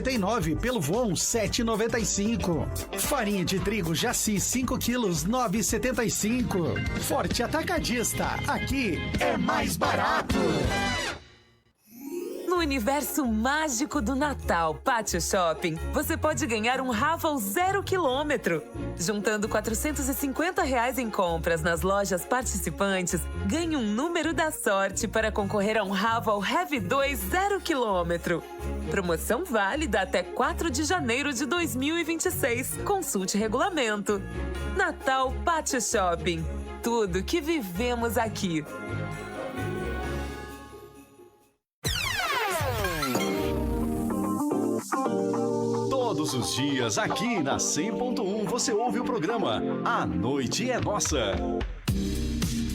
6,59. Pelo Voon, 7,95. Farinha de trigo Jaci, 5 quilos, 9,75. Forte Atacadista, aqui é mais barato. No universo mágico do Natal Pátio Shopping, você pode ganhar um Raffle 0 km. Juntando R$450 em compras nas lojas participantes, ganhe um número da sorte para concorrer a um Raffle Heavy 2 0 km. Promoção válida até 4 de janeiro de 2026. Consulte regulamento. Natal Pátio Shopping. Tudo que vivemos aqui. Todos os dias, aqui na 100.1, você ouve o programa A Noite é Nossa.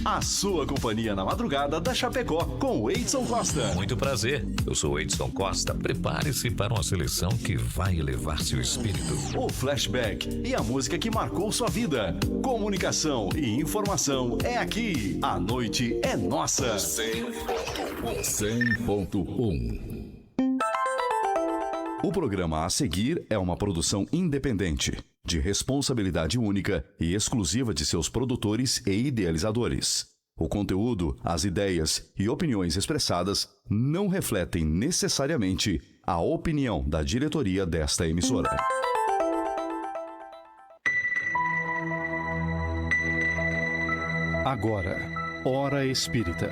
A sua companhia na madrugada da Chapecó, com o Edson Costa. Muito prazer, eu sou o Edson Costa. Prepare-se para uma seleção que vai elevar seu espírito. O flashback e a música que marcou sua vida. Comunicação e informação é aqui. A Noite é Nossa. 100.1. O programa a seguir é uma produção independente, de responsabilidade única e exclusiva de seus produtores e idealizadores. O conteúdo, as ideias e opiniões expressadas não refletem necessariamente a opinião da diretoria desta emissora. Agora, Hora Espírita.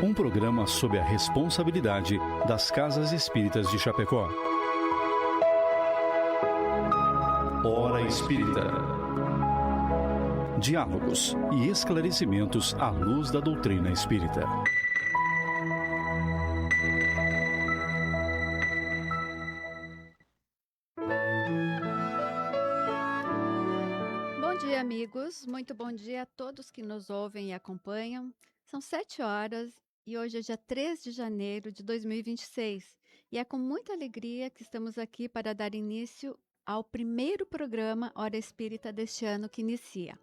Um programa sob a responsabilidade das Casas Espíritas de Chapecó. Hora Espírita. Diálogos e esclarecimentos à luz da doutrina espírita. Bom dia, amigos. Muito bom dia a todos que nos ouvem e acompanham. São 7 horas e hoje é dia 3 de janeiro de 2026. E é com muita alegria que estamos aqui para dar início ao primeiro programa Hora Espírita deste ano que inicia.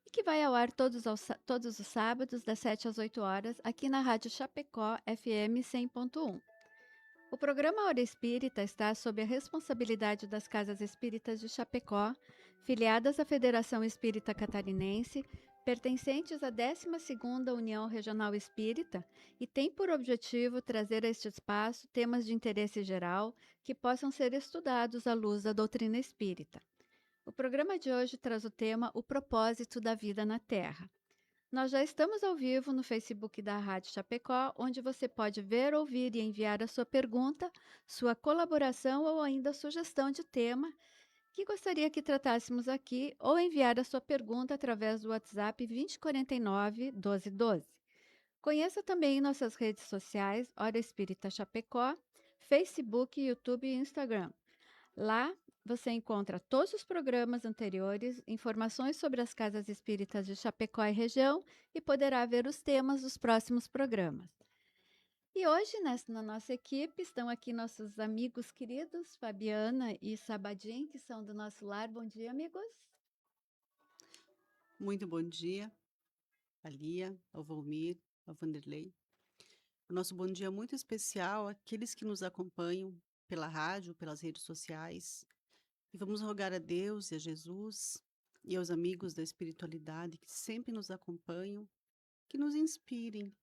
E que vai ao ar todos os sábados, das 7 às 8 horas, aqui na Rádio Chapecó, FM 100.1. O programa Hora Espírita está sob a responsabilidade das Casas Espíritas de Chapecó, filiadas à Federação Espírita Catarinense, pertencentes à 12ª União Regional Espírita, e tem por objetivo trazer a este espaço temas de interesse geral que possam ser estudados à luz da doutrina espírita. O programa de hoje traz o tema O Propósito da Vida na Terra. Nós já estamos ao vivo no Facebook da Rádio Chapecó, onde você pode ver, ouvir e enviar a sua pergunta, sua colaboração ou ainda sugestão de tema que gostaria que tratássemos aqui, ou enviar a sua pergunta através do WhatsApp 2049 1212. Conheça também nossas redes sociais, Hora Espírita Chapecó, Facebook, YouTube e Instagram. Lá você encontra todos os programas anteriores, informações sobre as Casas Espíritas de Chapecó e região e poderá ver os temas dos próximos programas. E hoje, na nossa equipe, estão aqui nossos amigos queridos, Fabiana e Sabadim, que são do nosso lar. Bom dia, amigos. Muito bom dia, a Lia, ao Volmir, ao Vanderlei. O nosso bom dia é muito especial àqueles que nos acompanham pela rádio, pelas redes sociais. E vamos rogar a Deus e a Jesus e aos amigos da espiritualidade que sempre nos acompanham, que nos inspirem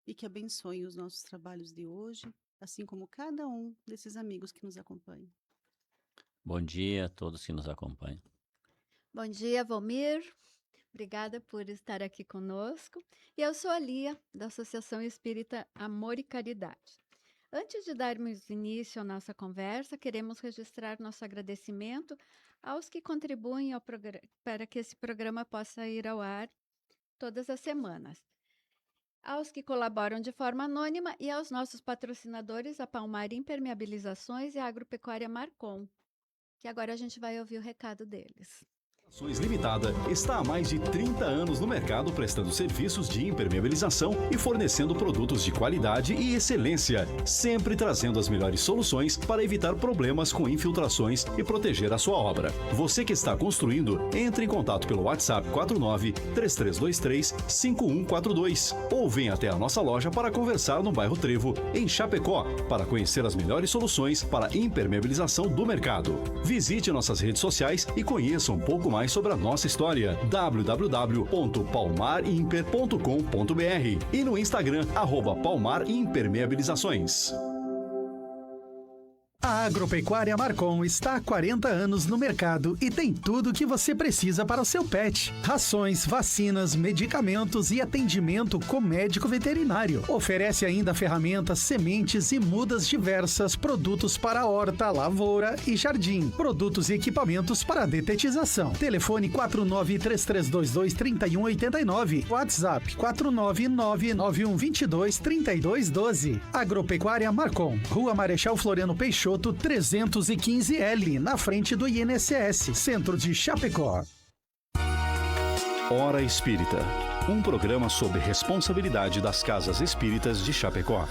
e que abençoem os nossos trabalhos de hoje, assim como cada um desses amigos que nos acompanham. Bom dia a todos que nos acompanham. Bom dia, Volmir. Obrigada por estar aqui conosco. E eu sou a Lia, da Associação Espírita Amor e Caridade. Antes de darmos início à nossa conversa, queremos registrar nosso agradecimento aos que contribuem para que esse programa possa ir ao ar todas as semanas. Aos que colaboram de forma anônima e aos nossos patrocinadores, a Palmar Impermeabilizações e a Agropecuária Marcon, que agora a gente vai ouvir o recado deles. Impermeabilizações Limitada está há mais de 30 anos no mercado prestando serviços de impermeabilização e fornecendo produtos de qualidade e excelência, sempre trazendo as melhores soluções para evitar problemas com infiltrações e proteger a sua obra. Você que está construindo, entre em contato pelo WhatsApp 49-3323-5142 ou venha até a nossa loja para conversar no bairro Trevo, em Chapecó, para conhecer as melhores soluções para impermeabilização do mercado. Visite nossas redes sociais e conheça um pouco mais sobre a nossa história. www.palmarimper.com.br e no Instagram @palmarimpermeabilizações. A Agropecuária Marcon está há 40 anos no mercado e tem tudo o que você precisa para o seu pet. Rações, vacinas, medicamentos e atendimento com médico veterinário. Oferece ainda ferramentas, sementes e mudas diversas, produtos para horta, lavoura e jardim. Produtos e equipamentos para detetização. Telefone 4933223189. WhatsApp 49991223212. Agropecuária Marcon. Rua Marechal Floriano Peixoto, 315L, na frente do INSS, Centro de Chapecó. Hora Espírita, um programa sobre responsabilidade das casas espíritas de Chapecó.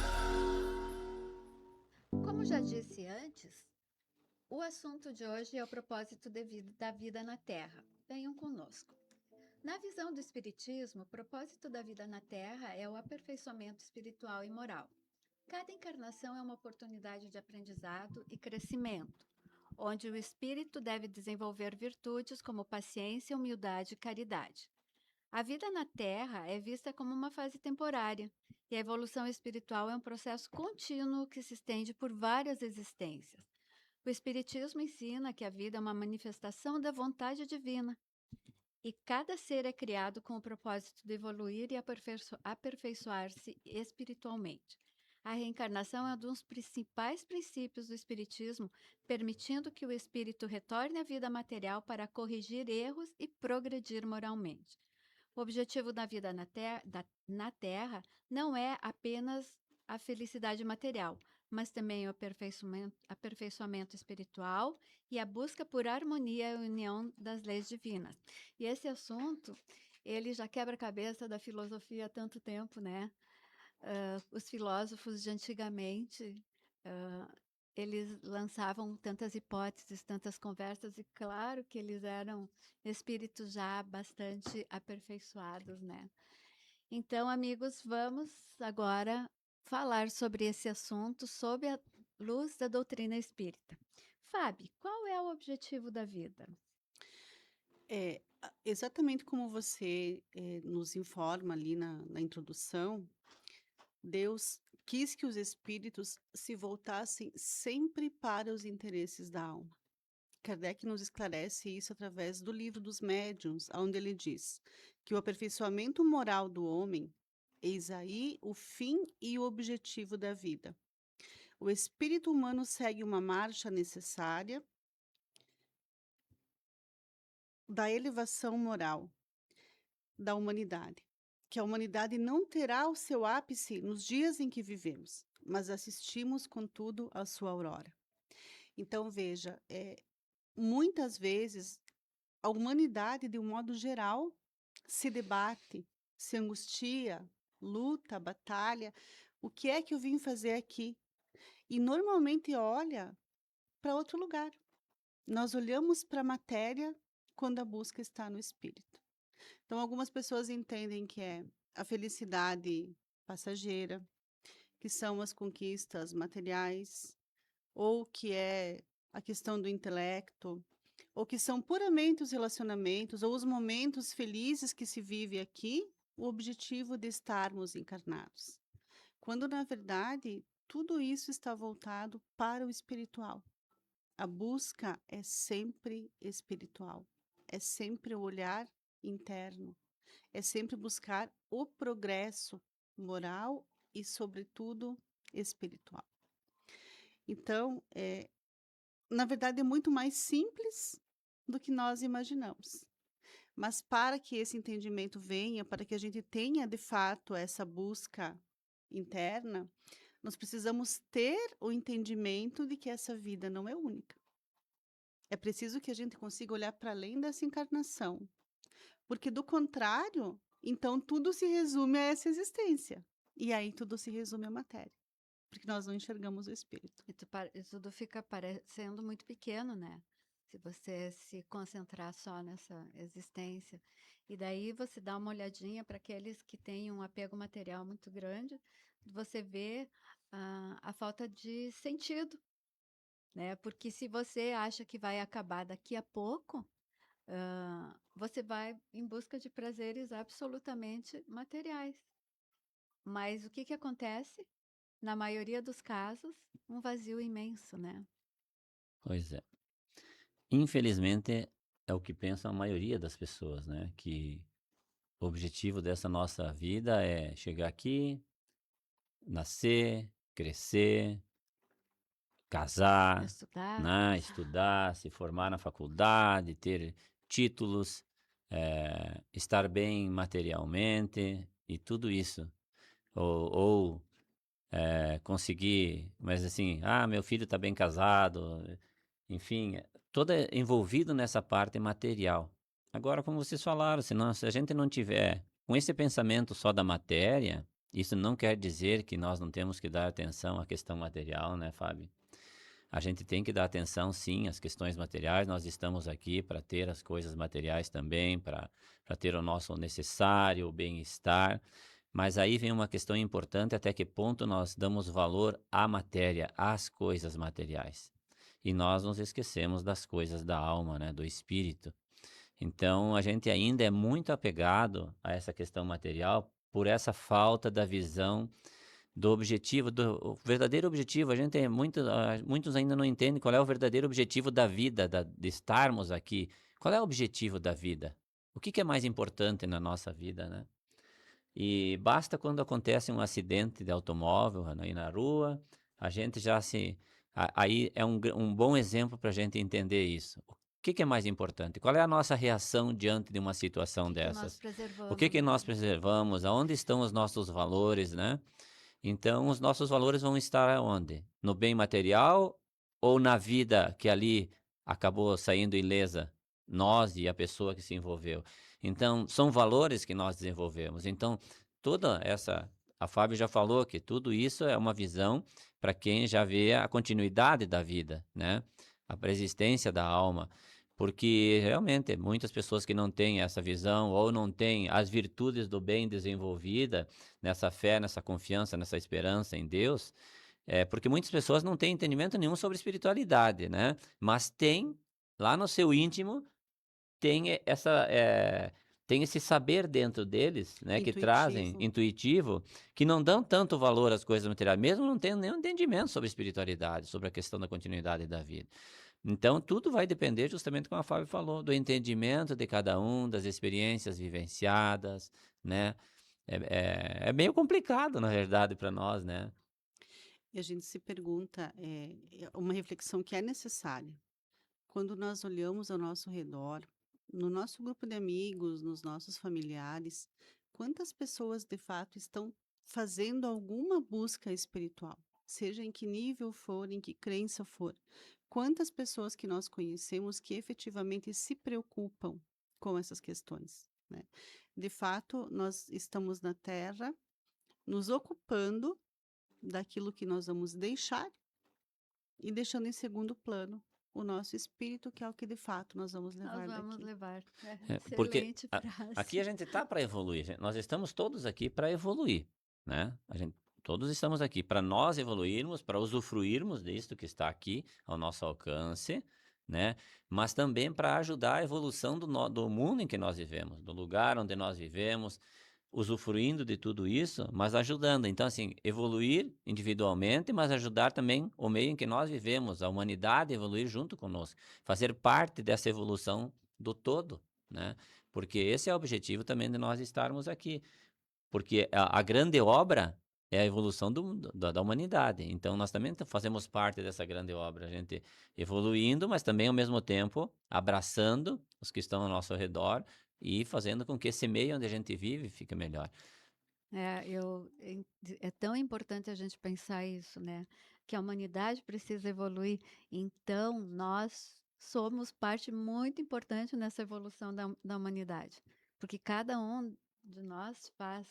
Como já disse antes, o assunto de hoje é o propósito da vida na Terra. Venham conosco. Na visão do Espiritismo, o propósito da vida na Terra é o aperfeiçoamento espiritual e moral. Cada encarnação é uma oportunidade de aprendizado e crescimento, onde o espírito deve desenvolver virtudes como paciência, humildade e caridade. A vida na Terra é vista como uma fase temporária, e a evolução espiritual é um processo contínuo que se estende por várias existências. O Espiritismo ensina que a vida é uma manifestação da vontade divina, e cada ser é criado com o propósito de evoluir e aperfeiçoar-se espiritualmente. A reencarnação é um dos principais princípios do Espiritismo, permitindo que o espírito retorne à vida material para corrigir erros e progredir moralmente. O objetivo da vida na Terra não é apenas a felicidade material, mas também o aperfeiçoamento espiritual e a busca por harmonia e união das leis divinas. E esse assunto, ele já quebra a cabeça da filosofia há tanto tempo, né? Os filósofos de antigamente, eles lançavam tantas hipóteses, tantas conversas, e claro que eles eram espíritos já bastante aperfeiçoados, né? Então, amigos, vamos agora falar sobre esse assunto sob a luz da doutrina espírita. Fábio, qual é o objetivo da vida? Exatamente como você nos informa ali na introdução, Deus quis que os espíritos se voltassem sempre para os interesses da alma. Kardec nos esclarece isso através do Livro dos Médiuns, onde ele diz que o aperfeiçoamento moral do homem, eis aí o fim e o objetivo da vida. O espírito humano segue uma marcha necessária da elevação moral da humanidade, que a humanidade não terá o seu ápice nos dias em que vivemos, mas assistimos, contudo, à sua aurora. Então, veja, muitas vezes a humanidade, de um modo geral, se debate, se angustia, luta, batalha. O que é que eu vim fazer aqui? E normalmente olha para outro lugar. Nós olhamos para a matéria quando a busca está no espírito. Então, algumas pessoas entendem que é a felicidade passageira, que são as conquistas materiais, ou que é a questão do intelecto, ou que são puramente os relacionamentos, ou os momentos felizes que se vive aqui, o objetivo de estarmos encarnados. Quando, na verdade, tudo isso está voltado para o espiritual. A busca é sempre espiritual, é sempre o olhar interno, é sempre buscar o progresso moral e, sobretudo, espiritual. Então, na verdade, é muito mais simples do que nós imaginamos. Mas para que esse entendimento venha, para que a gente tenha, de fato, essa busca interna, nós precisamos ter o entendimento de que essa vida não é única. É preciso que a gente consiga olhar para além dessa encarnação, porque do contrário, então tudo se resume a essa existência. E aí tudo se resume à matéria, porque nós não enxergamos o espírito. E tudo fica parecendo muito pequeno, né? Se você se concentrar só nessa existência. E daí você dá uma olhadinha para aqueles que têm um apego material muito grande, você vê a falta de sentido, né? Porque se você acha que vai acabar daqui a pouco, você vai em busca de prazeres absolutamente materiais. Mas o que que acontece? Na maioria dos casos, um vazio imenso, né? Pois é. Infelizmente, é o que pensa a maioria das pessoas, né? Que o objetivo dessa nossa vida é chegar aqui, nascer, crescer, casar, Estudar, né? casar. Estudar, se formar na faculdade, ter títulos, estar bem materialmente e tudo isso. Ou conseguir, mas assim, meu filho está bem casado, enfim, todo é envolvido nessa parte material. Agora, como vocês falaram, se a gente não tiver com esse pensamento só da matéria, isso não quer dizer que nós não temos que dar atenção à questão material, né, Fábio? A gente tem que dar atenção, sim, às questões materiais. Nós estamos aqui para ter as coisas materiais também, para ter o nosso necessário, o bem-estar. Mas aí vem uma questão importante: até que ponto nós damos valor à matéria, às coisas materiais. E nós nos esquecemos das coisas da alma, né, do espírito. Então, a gente ainda é muito apegado a essa questão material por essa falta da visão do objetivo, o verdadeiro objetivo. A gente tem muitos ainda não entendem qual é o verdadeiro objetivo da vida, de estarmos aqui. Qual é o objetivo da vida? O que é mais importante na nossa vida, né? E basta quando acontece um acidente de automóvel aí na rua, a gente já se. Aí é um bom exemplo para a gente entender isso. O que é mais importante? Qual é a nossa reação diante de uma situação O que que nós dessas? O preservamos, que né? nós preservamos? Aonde estão os nossos valores, né? Então, os nossos valores vão estar aonde? No bem material ou na vida que ali acabou saindo ilesa? Nós e a pessoa que se envolveu. Então, são valores que nós desenvolvemos. Então, toda essa. A Fábio já falou que tudo isso é uma visão para quem já vê a continuidade da vida, né? A persistência da alma. Porque realmente muitas pessoas que não têm essa visão ou não têm as virtudes do bem desenvolvida, nessa fé, nessa confiança, nessa esperança em Deus, porque muitas pessoas não têm entendimento nenhum sobre espiritualidade, né? Mas tem, lá no seu íntimo, tem tem esse saber dentro deles, né? Que trazem, intuitivo, que não dão tanto valor às coisas materiais, mesmo não tendo nenhum entendimento sobre espiritualidade, sobre a questão da continuidade da vida. Então, tudo vai depender, justamente como a Fábio falou, do entendimento de cada um, das experiências vivenciadas, né? É meio complicado, na verdade, para nós, né? E a gente se pergunta, uma reflexão que é necessária. Quando nós olhamos ao nosso redor, no nosso grupo de amigos, nos nossos familiares, quantas pessoas de fato estão fazendo alguma busca espiritual? Seja em que nível for, em que crença for. Quantas pessoas que nós conhecemos que efetivamente se preocupam com essas questões, né? De fato, nós estamos na Terra nos ocupando daquilo que nós vamos deixar e deixando em segundo plano o nosso espírito, que é o que de fato nós vamos levar Nós vamos daqui. levar. Porque Excelente frase. aqui a gente está para evoluir. Nós estamos todos aqui para evoluir, né? Todos estamos aqui para nós evoluirmos, para usufruirmos disto que está aqui ao nosso alcance, né? Mas também para ajudar a evolução do mundo em que nós vivemos, do lugar onde nós vivemos, usufruindo de tudo isso, mas ajudando. Então, assim, evoluir individualmente, mas ajudar também o meio em que nós vivemos, a humanidade evoluir junto conosco, fazer parte dessa evolução do todo, né? Porque esse é o objetivo também de nós estarmos aqui. Porque a grande obra é a evolução da humanidade. Então, nós também fazemos parte dessa grande obra, a gente evoluindo, mas também, ao mesmo tempo, abraçando os que estão ao nosso redor e fazendo com que esse meio onde a gente vive fique melhor. É tão importante a gente pensar isso, né? Que a humanidade precisa evoluir. Então, nós somos parte muito importante nessa evolução da humanidade, porque cada um de nós faz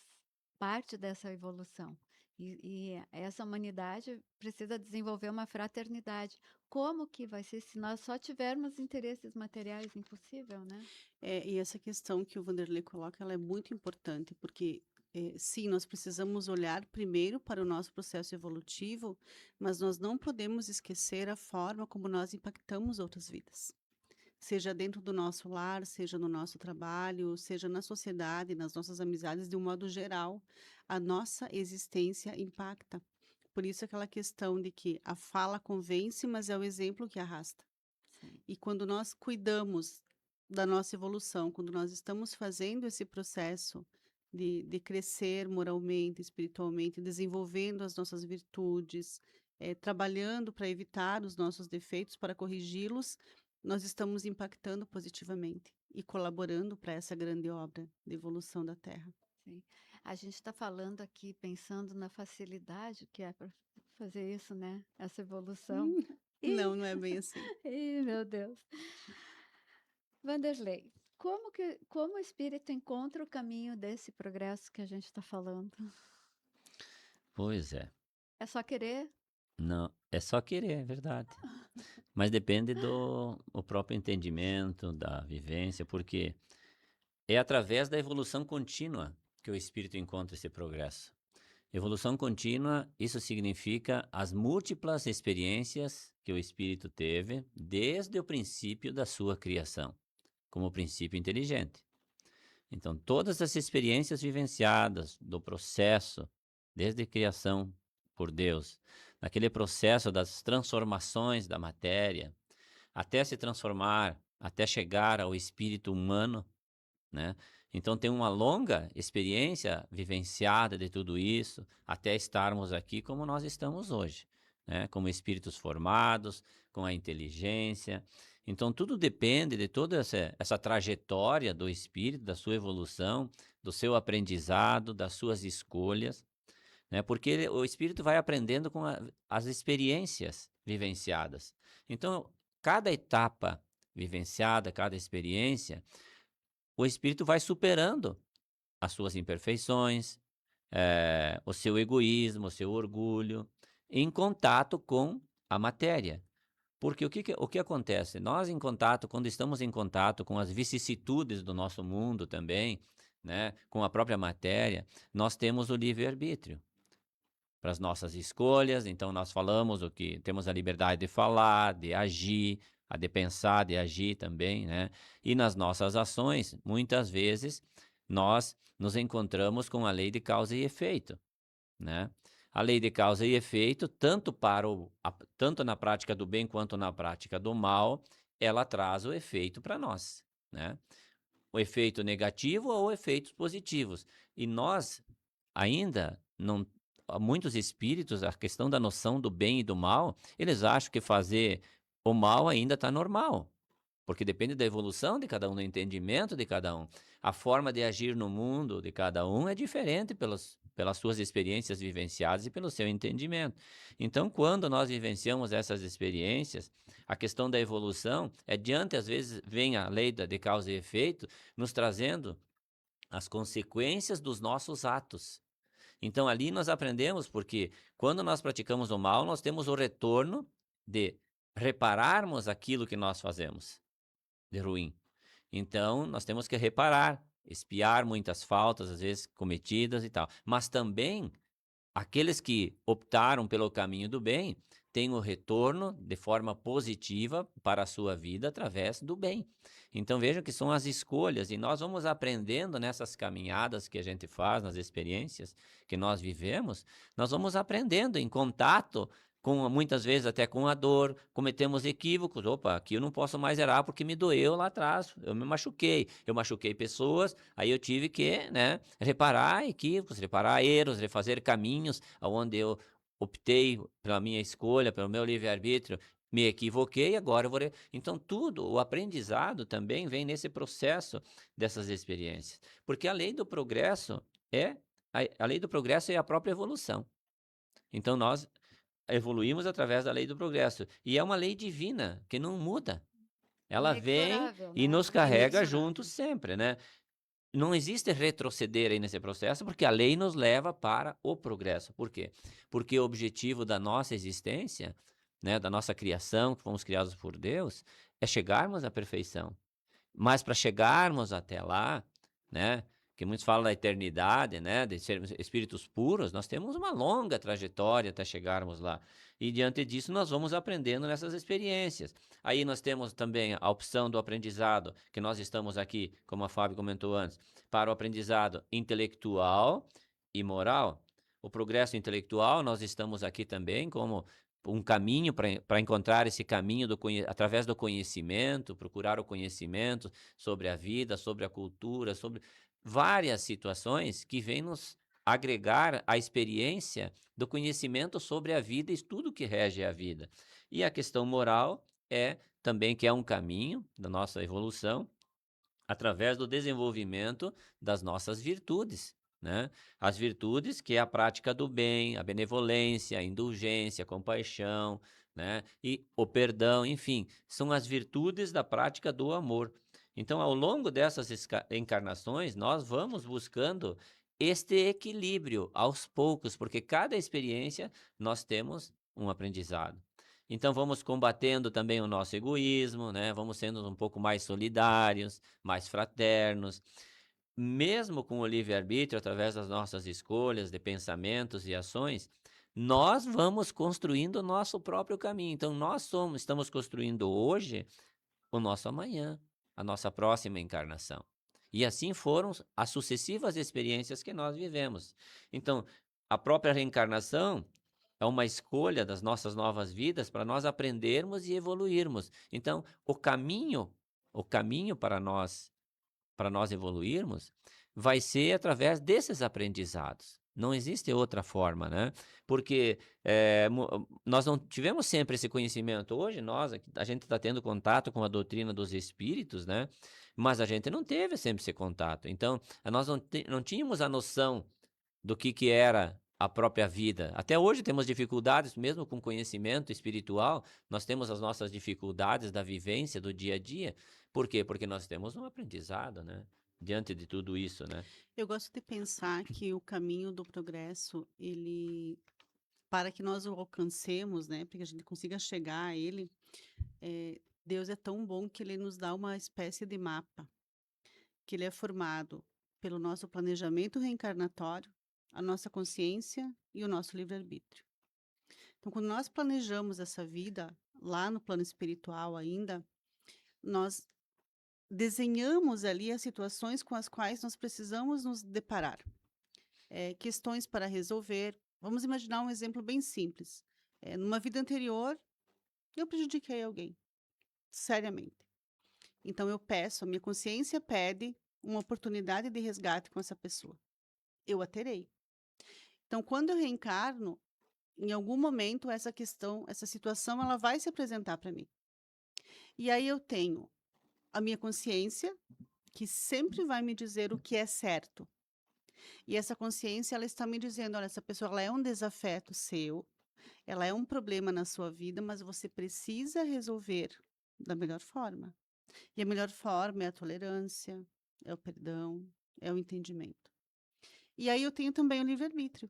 parte dessa evolução. E essa humanidade precisa desenvolver uma fraternidade. Como que vai ser se nós só tivermos interesses materiais? Impossível, né? E essa questão que o Vanderlei coloca, ela é muito importante, porque sim, nós precisamos olhar primeiro para o nosso processo evolutivo, mas nós não podemos esquecer a forma como nós impactamos outras vidas. Seja dentro do nosso lar, seja no nosso trabalho, seja na sociedade, nas nossas amizades, de um modo geral, a nossa existência impacta. Por isso aquela questão de que a fala convence, mas é o exemplo que arrasta. Sim. E quando nós cuidamos da nossa evolução, quando nós estamos fazendo esse processo de crescer moralmente, espiritualmente, desenvolvendo as nossas virtudes, trabalhando para evitar os nossos defeitos, para corrigi-los, nós estamos impactando positivamente e colaborando para essa grande obra de evolução da Terra. Sim. A gente está falando aqui, pensando na facilidade que é para fazer isso, né? Essa evolução. Não, não é bem assim. Ih, meu Deus. Vanderlei, como o espírito encontra o caminho desse progresso que a gente está falando? Pois é. É só querer? Não, é só querer, é verdade. Mas depende do o próprio entendimento, da vivência, porque é através da evolução contínua que o espírito encontra esse progresso. Evolução contínua, isso significa as múltiplas experiências que o espírito teve desde o princípio da sua criação, como princípio inteligente. Então, todas as experiências vivenciadas do processo, desde a criação por Deus, naquele processo das transformações da matéria, até se transformar, até chegar ao espírito humano, né? Então tem uma longa experiência vivenciada de tudo isso, até estarmos aqui como nós estamos hoje, né? Como espíritos formados, com a inteligência. Então tudo depende de toda essa trajetória do espírito, da sua evolução, do seu aprendizado, das suas escolhas, né? Porque o espírito vai aprendendo com as experiências vivenciadas. Então, cada etapa vivenciada, cada experiência, o espírito vai superando as suas imperfeições, o seu egoísmo, o seu orgulho, em contato com a matéria. Porque o que acontece? Nós, quando estamos em contato com as vicissitudes do nosso mundo também, né, com a própria matéria, nós temos o livre-arbítrio para as nossas escolhas. Então, nós falamos o que temos a liberdade de falar, de agir, a de pensar, de agir também, né? E nas nossas ações, muitas vezes, nós nos encontramos com a lei de causa e efeito, né? A lei de causa e efeito, tanto na prática do bem quanto na prática do mal, ela traz o efeito para nós, né? O efeito negativo ou efeitos positivos. E nós ainda não... Muitos espíritos, a questão da noção do bem e do mal, eles acham que fazer o mal ainda está normal, porque depende da evolução de cada um, do entendimento de cada um. A forma de agir no mundo de cada um é diferente pelas suas experiências vivenciadas e pelo seu entendimento. Então, quando nós vivenciamos essas experiências, a questão da evolução é diante, às vezes, vem a lei de causa e efeito, nos trazendo as consequências dos nossos atos. Então, ali nós aprendemos, porque quando nós praticamos o mal, nós temos o retorno de repararmos aquilo que nós fazemos de ruim. Então, nós temos que reparar, expiar muitas faltas, às vezes cometidas e tal. Mas também, aqueles que optaram pelo caminho do bem, têm o retorno de forma positiva para a sua vida através do bem. Então, vejam que são as escolhas, e nós vamos aprendendo nessas caminhadas que a gente faz, nas experiências que nós vivemos, nós vamos aprendendo em contato muitas vezes até com a dor, cometemos equívocos. Opa, aqui eu não posso mais errar porque me doeu lá atrás, eu me machuquei. Eu machuquei pessoas, aí eu tive que, né, reparar equívocos, reparar erros, refazer caminhos onde eu optei pela minha escolha, pelo meu livre-arbítrio, me equivoquei, agora eu vou... Então, o aprendizado também vem nesse processo dessas experiências. Porque a lei do progresso a lei do progresso é a própria evolução. Então, nós evoluímos através da lei do progresso. E é uma lei divina, que não muda. Ela vem Inexorável, e né? nos carrega Inexorável. junto sempre, né? Não existe retroceder aí nesse processo, porque a lei nos leva para o progresso. Por quê? Porque o objetivo da nossa existência, né, da nossa criação, que fomos criados por Deus, é chegarmos à perfeição. Mas para chegarmos até lá, né, que muitos falam da eternidade, né, de sermos espíritos puros, nós temos uma longa trajetória até chegarmos lá. E diante disso nós vamos aprendendo nessas experiências. Aí nós temos também a opção do aprendizado, que nós estamos aqui, como a Fábio comentou antes, para o aprendizado intelectual e moral. O progresso intelectual, nós estamos aqui também como um caminho para encontrar esse caminho através do conhecimento, procurar o conhecimento sobre a vida, sobre a cultura, sobre várias situações que vêm nos agregar a experiência do conhecimento sobre a vida e tudo que rege a vida. E a questão moral é também que é um caminho da nossa evolução através do desenvolvimento das nossas virtudes, né? As virtudes que é a prática do bem, a benevolência, a indulgência, a compaixão, né? E o perdão, enfim, são as virtudes da prática do amor. Então, ao longo dessas encarnações, nós vamos buscando este equilíbrio aos poucos, porque cada experiência nós temos um aprendizado. Então vamos combatendo também o nosso egoísmo, né? Vamos sendo um pouco mais solidários, mais fraternos. Mesmo com o livre-arbítrio, através das nossas escolhas de pensamentos e ações, nós vamos construindo o nosso próprio caminho. Então estamos construindo hoje o nosso amanhã, a nossa próxima encarnação. E assim foram as sucessivas experiências que nós vivemos. Então, a própria reencarnação é uma escolha das nossas novas vidas para nós aprendermos e evoluirmos. Então, o caminho para nós evoluirmos vai ser através desses aprendizados. Não existe outra forma, né? Porque nós não tivemos sempre esse conhecimento. Hoje, a gente está tendo contato com a doutrina dos espíritos, né? Mas a gente não teve sempre esse contato. Então, nós não tínhamos a noção do que era a própria vida. Até hoje temos dificuldades, mesmo com conhecimento espiritual, nós temos as nossas dificuldades da vivência, do dia a dia. Por quê? Porque nós temos um aprendizado, né? Diante de tudo isso, né? Eu gosto de pensar que o caminho do progresso, ele, para que nós o alcancemos, né, para que a gente consiga chegar a ele, Deus é tão bom que ele nos dá uma espécie de mapa, que ele é formado pelo nosso planejamento reencarnatório, a nossa consciência e o nosso livre-arbítrio. Então, quando nós planejamos essa vida lá no plano espiritual ainda, nós desenhamos ali as situações com as quais nós precisamos nos deparar. Questões para resolver. Vamos imaginar um exemplo bem simples. Numa vida anterior, eu prejudiquei alguém, seriamente. Então, a minha consciência pede uma oportunidade de resgate com essa pessoa. Eu a terei. Então, quando eu reencarno, em algum momento essa situação, ela vai se apresentar para mim. E aí eu tenho a minha consciência, que sempre vai me dizer o que é certo. E essa consciência, ela está me dizendo, olha, essa pessoa ela é um desafeto seu, ela é um problema na sua vida, mas você precisa resolver da melhor forma. E a melhor forma é a tolerância, é o perdão, é o entendimento. E aí eu tenho também o livre-arbítrio,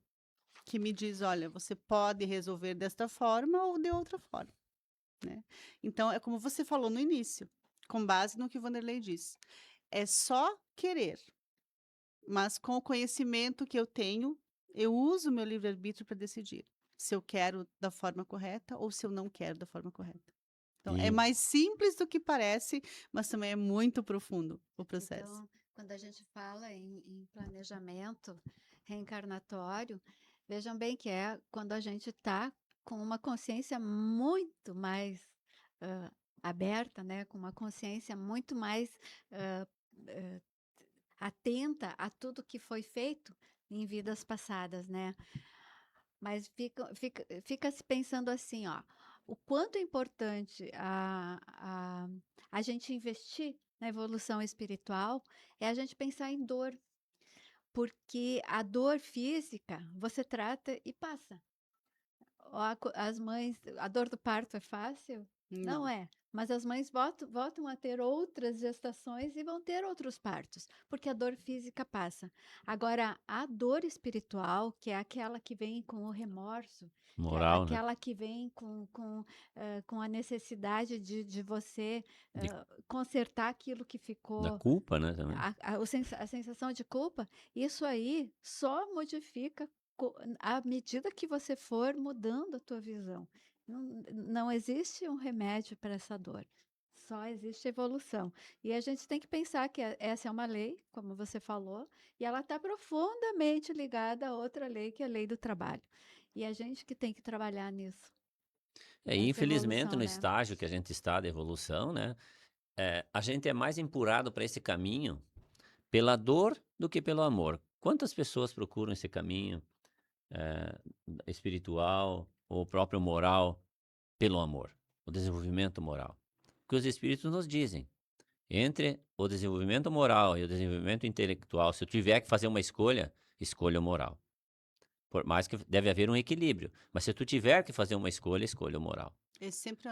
que me diz, olha, você pode resolver desta forma ou de outra forma, né? Então, é como você falou no início, com base no que o Vanderlei disse. É só querer, mas com o conhecimento que eu tenho, eu uso o meu livre-arbítrio para decidir se eu quero da forma correta ou se eu não quero da forma correta. Então, é mais simples do que parece, mas também é muito profundo o processo. Então, quando a gente fala em planejamento reencarnatório, vejam bem que é quando a gente está com uma consciência muito mais aberta, né? Com uma consciência muito mais atenta a tudo que foi feito em vidas passadas, né? Mas fica se pensando assim, ó, o quanto é importante a gente investir na evolução espiritual é a gente pensar em dor, porque a dor física você trata e passa. As mães, a dor do parto é fácil? Não Não. é. Mas as mães voltam a ter outras gestações e vão ter outros partos, porque a dor física passa. Agora, a dor espiritual, que é aquela que vem com o remorso, que é Moral, né? aquela que vem com a necessidade de você De- consertar aquilo que Da ficou, culpa, né, também. a sensação de culpa, isso aí só modifica à medida que você for mudando a tua visão. Não existe um remédio para essa dor, só existe evolução. E a gente tem que pensar que essa é uma lei, como você falou, e ela está profundamente ligada a outra lei, que é a lei do trabalho. E a gente que tem que trabalhar nisso, E nessa infelizmente, evolução, no né? estágio que a gente está de evolução, né, a gente é mais empurrado para esse caminho pela dor do que pelo amor. Quantas pessoas procuram esse caminho eh, espiritual ou próprio moral pelo amor, o desenvolvimento moral? Porque os espíritos nos dizem, entre o desenvolvimento moral e o desenvolvimento intelectual, se eu tiver que fazer uma escolha, escolha o moral. Por mais que deve haver um equilíbrio, mas se tu tiver que fazer uma escolha, escolha o moral, É né? sempre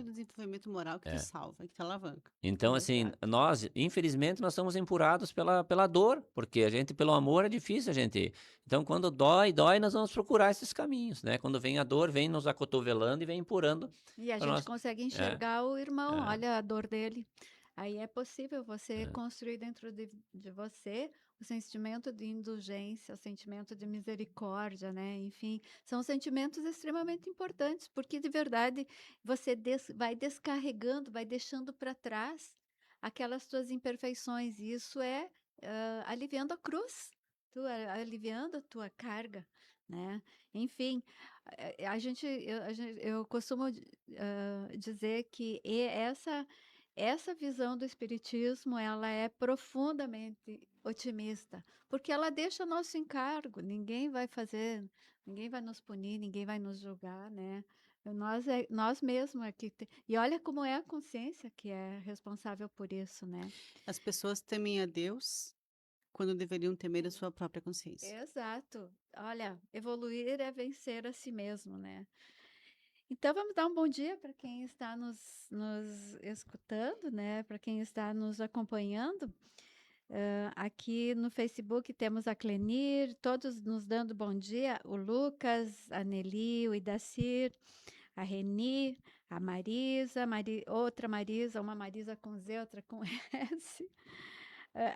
o desenvolvimento moral que te É. salva, que te alavanca. Então, assim, Exato. nós, infelizmente, nós somos empurrados pela dor, porque a gente, pelo amor, é difícil a gente. Então, quando dói, nós vamos procurar esses caminhos, né? Quando vem a dor, vem nos acotovelando e vem empurrando E a para gente nós. consegue É, enxergar o irmão, é, olha a dor dele. Aí é possível você é. construir dentro de você o sentimento de indulgência, o sentimento de misericórdia, né? Enfim, são sentimentos extremamente importantes, porque de verdade você vai descarregando, vai deixando para trás aquelas suas imperfeições. E isso é aliviando a cruz, aliviando a tua carga, né? Enfim, eu costumo dizer que essa visão do espiritismo, ela é profundamente otimista, porque ela deixa nosso encargo, ninguém vai nos punir, ninguém vai nos julgar, né? Nós mesmos aqui. E olha como é a consciência que é responsável por isso, né? As pessoas temem a Deus quando deveriam temer a sua própria consciência. Exato. Olha, evoluir é vencer a si mesmo, né? Então, vamos dar um bom dia para quem está nos escutando, né? Para quem está nos acompanhando. Aqui no Facebook temos a Clenir, todos nos dando bom dia. O Lucas, a Nelly, o Idacir, a Reni, a Marisa, outra Marisa, uma Marisa com Z, outra com S.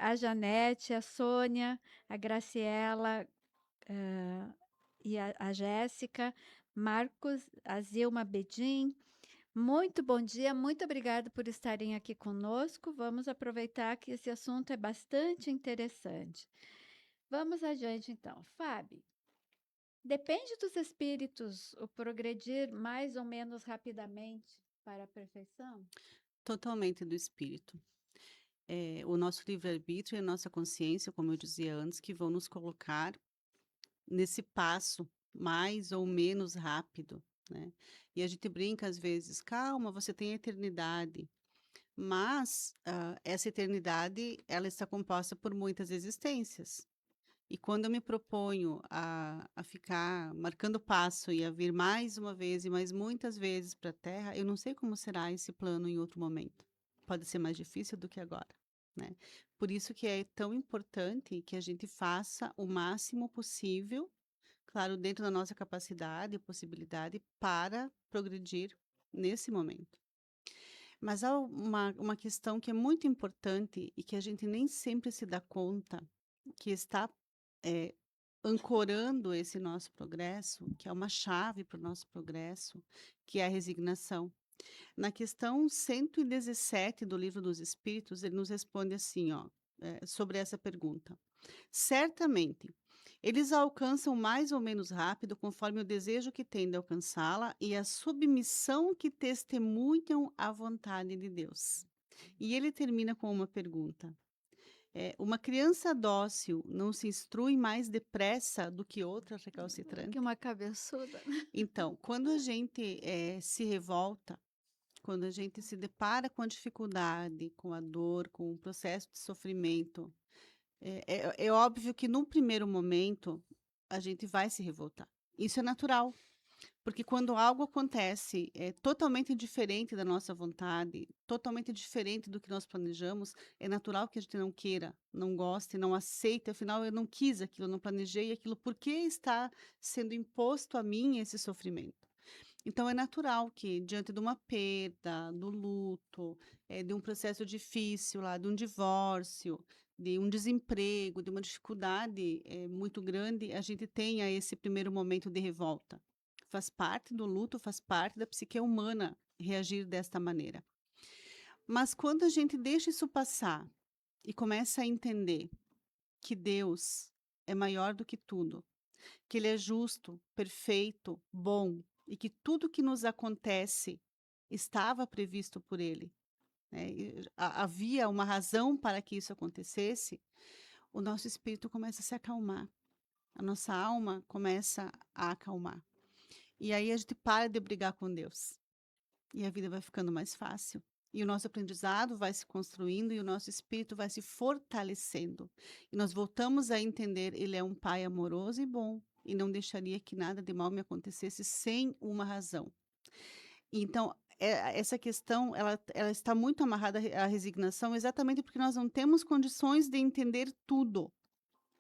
A Janete, a Sônia, a Graciela, e a Jéssica, Marcos, a Zilma Bedin. Muito bom dia, muito obrigado por estarem aqui conosco. Vamos aproveitar que esse assunto é bastante interessante. Vamos adiante, então. Fábio, depende dos espíritos o progredir mais ou menos rapidamente para a perfeição? Totalmente do espírito. O nosso livre-arbítrio e a nossa consciência, como eu dizia antes, que vão nos colocar nesse passo mais ou menos rápido, né? E a gente brinca às vezes, calma, você tem a eternidade. Mas essa eternidade, ela está composta por muitas existências. E quando eu me proponho a ficar marcando passo e a vir mais uma vez e mais muitas vezes para a Terra, eu não sei como será esse plano em outro momento. Pode ser mais difícil do que agora, né? Por isso que é tão importante que a gente faça o máximo possível, claro, dentro da nossa capacidade e possibilidade, para progredir nesse momento. Mas há uma questão que é muito importante e que a gente nem sempre se dá conta, que está eh, ancorando esse nosso progresso, que é uma chave para o nosso progresso, que é a resignação. Na questão 117 do Livro dos Espíritos, ele nos responde assim, ó, sobre essa pergunta. Certamente, eles a alcançam mais ou menos rápido conforme o desejo que têm de alcançá-la e a submissão que testemunham à vontade de Deus. E ele termina com uma pergunta. Uma criança dócil não se instrui mais depressa do que outra recalcitrante? Que uma cabeçuda. Então, quando a gente se revolta, quando a gente se depara com a dificuldade, com a dor, com o processo de sofrimento, é óbvio que num primeiro momento a gente vai se revoltar. Isso é natural, Porque quando algo acontece totalmente diferente da nossa vontade, totalmente diferente do que nós planejamos, é natural que a gente não queira, não goste, não aceite. Afinal, eu não quis aquilo, eu não planejei aquilo. Por que está sendo imposto a mim esse sofrimento? Então, é natural que, diante de uma perda, do luto, de um processo difícil lá, de um divórcio, de um desemprego, de uma dificuldade muito grande, a gente tenha esse primeiro momento de revolta. Faz parte do luto, faz parte da psique humana reagir desta maneira. Mas quando a gente deixa isso passar e começa a entender que Deus é maior do que tudo, que Ele é justo, perfeito, bom, e que tudo que nos acontece estava previsto por Ele, né? Havia uma razão para que isso acontecesse, o nosso espírito começa a se acalmar, a nossa alma começa a acalmar. E aí a gente para de brigar com Deus. E a vida vai ficando mais fácil. E o nosso aprendizado vai se construindo e o nosso espírito vai se fortalecendo. E nós voltamos a entender, Ele é um Pai amoroso e bom. E não deixaria que nada de mal me acontecesse sem uma razão. Então, essa questão, ela está muito amarrada à resignação, exatamente porque nós não temos condições de entender tudo.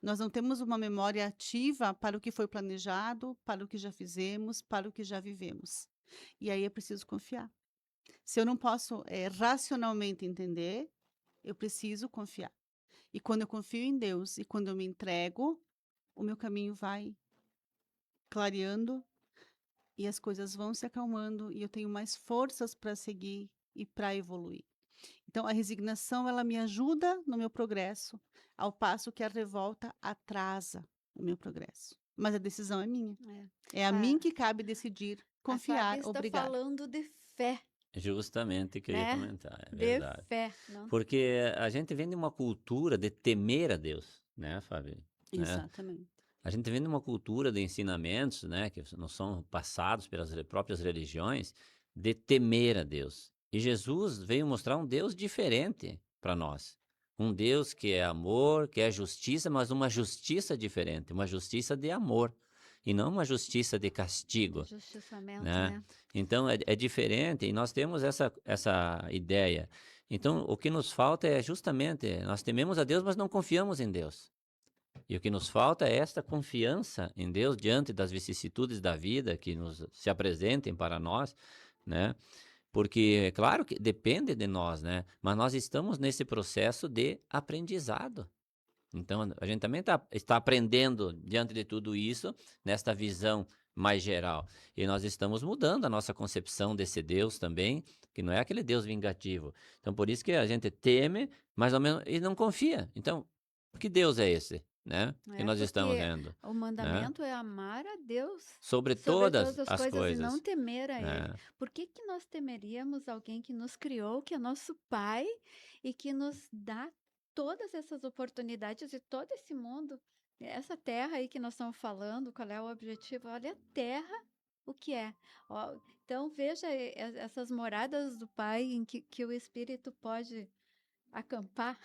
Nós não temos uma memória ativa para o que foi planejado, para o que já fizemos, para o que já vivemos. E aí é preciso confiar. Se eu não posso racionalmente entender, eu preciso confiar. E quando eu confio em Deus e quando eu me entrego, o meu caminho vai clareando e as coisas vão se acalmando e eu tenho mais forças para seguir e para evoluir. Então, a resignação, ela me ajuda no meu progresso, ao passo que a revolta atrasa o meu progresso. Mas a decisão é minha. É a mim que cabe decidir, confiar, está obrigar. falando de fé, Justamente que eu ia né? comentar, é De verdade. fé. Não? Porque a gente vem de uma cultura de temer a Deus, né, Fábio? Né? Exatamente. A gente vem de uma cultura de ensinamentos, né, que não são passados pelas próprias religiões, de temer a Deus. E Jesus veio mostrar um Deus diferente para nós. Um Deus que é amor, que é justiça, mas uma justiça diferente, uma justiça de amor. E não uma justiça de castigo. Justiçamento, Né? né? Então, é diferente e nós temos essa ideia. Então, o que nos falta é justamente, nós tememos a Deus, mas não confiamos em Deus. E o que nos falta é esta confiança em Deus diante das vicissitudes da vida que se apresentem para nós, né? Porque, é claro que depende de nós, né? Mas nós estamos nesse processo de aprendizado. Então, a gente também está aprendendo diante de tudo isso, nesta visão mais geral. E nós estamos mudando a nossa concepção desse Deus também, que não é aquele Deus vingativo. Então, por isso que a gente teme, mas ao menos, e não confia. Então, que Deus é esse, né? Que nós estamos vendo. O mandamento é amar a Deus Sobre todas as as coisas e não coisas. temer a Ele. É. Por que nós temeríamos alguém que nos criou, que é nosso Pai e que nos dá todas essas oportunidades e todo esse mundo? Essa terra aí que nós estamos falando, qual é o objetivo? Olha a terra, o que é. Ó, então veja essas moradas do Pai em que o Espírito pode acampar.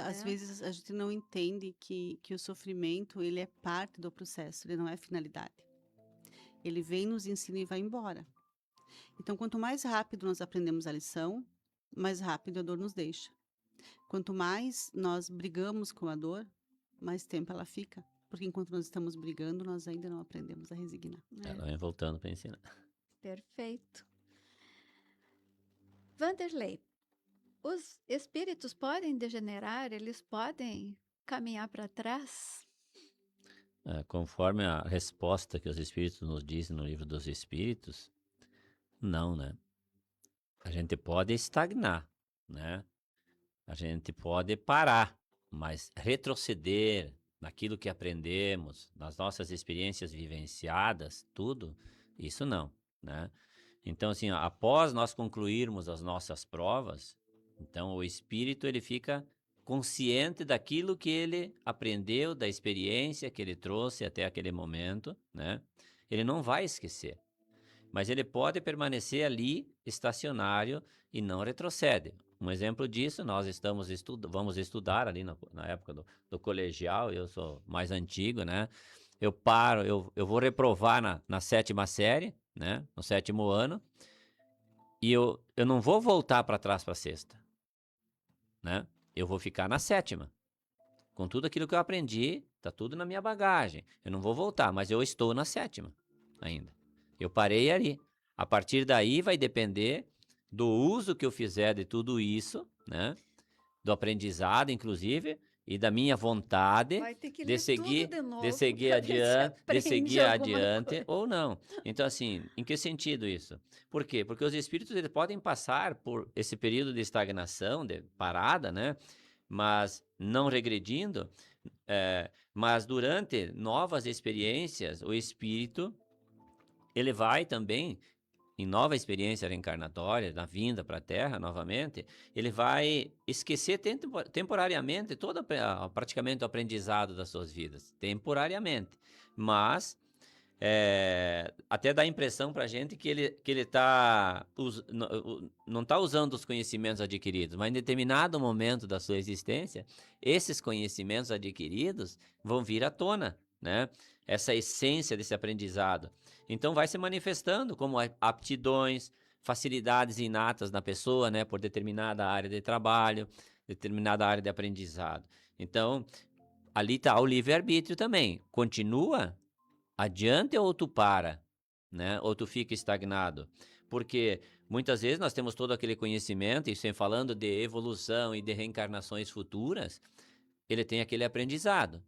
Às vezes a gente não entende que o sofrimento, ele é parte do processo, ele não é finalidade. Ele vem, nos ensina e vai embora. Então, quanto mais rápido nós aprendemos a lição, mais rápido a dor nos deixa. Quanto mais nós brigamos com a dor, mais tempo ela fica. Porque enquanto nós estamos brigando, nós ainda não aprendemos a resignar. Ela vem voltando para ensinar. Perfeito. Vanderlei, os espíritos podem degenerar? Eles podem caminhar para trás? Conforme a resposta que os Espíritos nos dizem no livro dos Espíritos, não, né? A gente pode estagnar, né? A gente pode parar, mas retroceder naquilo que aprendemos, nas nossas experiências vivenciadas, tudo, isso não, né? Então, assim, após nós concluirmos as nossas provas, então o espírito ele fica consciente daquilo que ele aprendeu, da experiência que ele trouxe até aquele momento, né? Ele não vai esquecer, mas ele pode permanecer ali estacionário e não retrocede. Um exemplo disso, nós vamos estudar ali na época do colegial, eu sou mais antigo, né? eu paro, eu vou reprovar na 7ª série, né? No 7º ano, e eu não vou voltar para trás para a 6ª, né? Eu vou ficar na 7ª. Com tudo aquilo que eu aprendi, tá tudo na minha bagagem. Eu não vou voltar, mas eu estou na 7ª ainda. Eu parei ali. A partir daí vai depender do uso que eu fizer de tudo isso, né? Do aprendizado, inclusive, e da minha vontade Vai ter que de ler seguir, tudo de novo de seguir pra ver se adiante, de aprende seguir alguma adiante coisa. ou não. Então, assim, em que sentido isso? Por quê? Porque os espíritos eles podem passar por esse período de estagnação, de parada, né? Mas não regredindo, mas durante novas experiências, o espírito ele vai também, em nova experiência reencarnatória, na vinda para a Terra novamente, ele vai esquecer temporariamente praticamente o aprendizado das suas vidas, temporariamente. Mas até dá a impressão para a gente que ele não está usando os conhecimentos adquiridos, mas em determinado momento da sua existência, esses conhecimentos adquiridos vão vir à tona, né? Essa essência desse aprendizado. Então vai se manifestando como aptidões, facilidades inatas na pessoa, né? Por determinada área de trabalho, determinada área de aprendizado. Então, ali está o livre-arbítrio também. Continua adiante ou tu para, né? Ou tu fica estagnado? Porque muitas vezes nós temos todo aquele conhecimento, e sem falando de evolução e de reencarnações futuras, ele tem aquele aprendizado.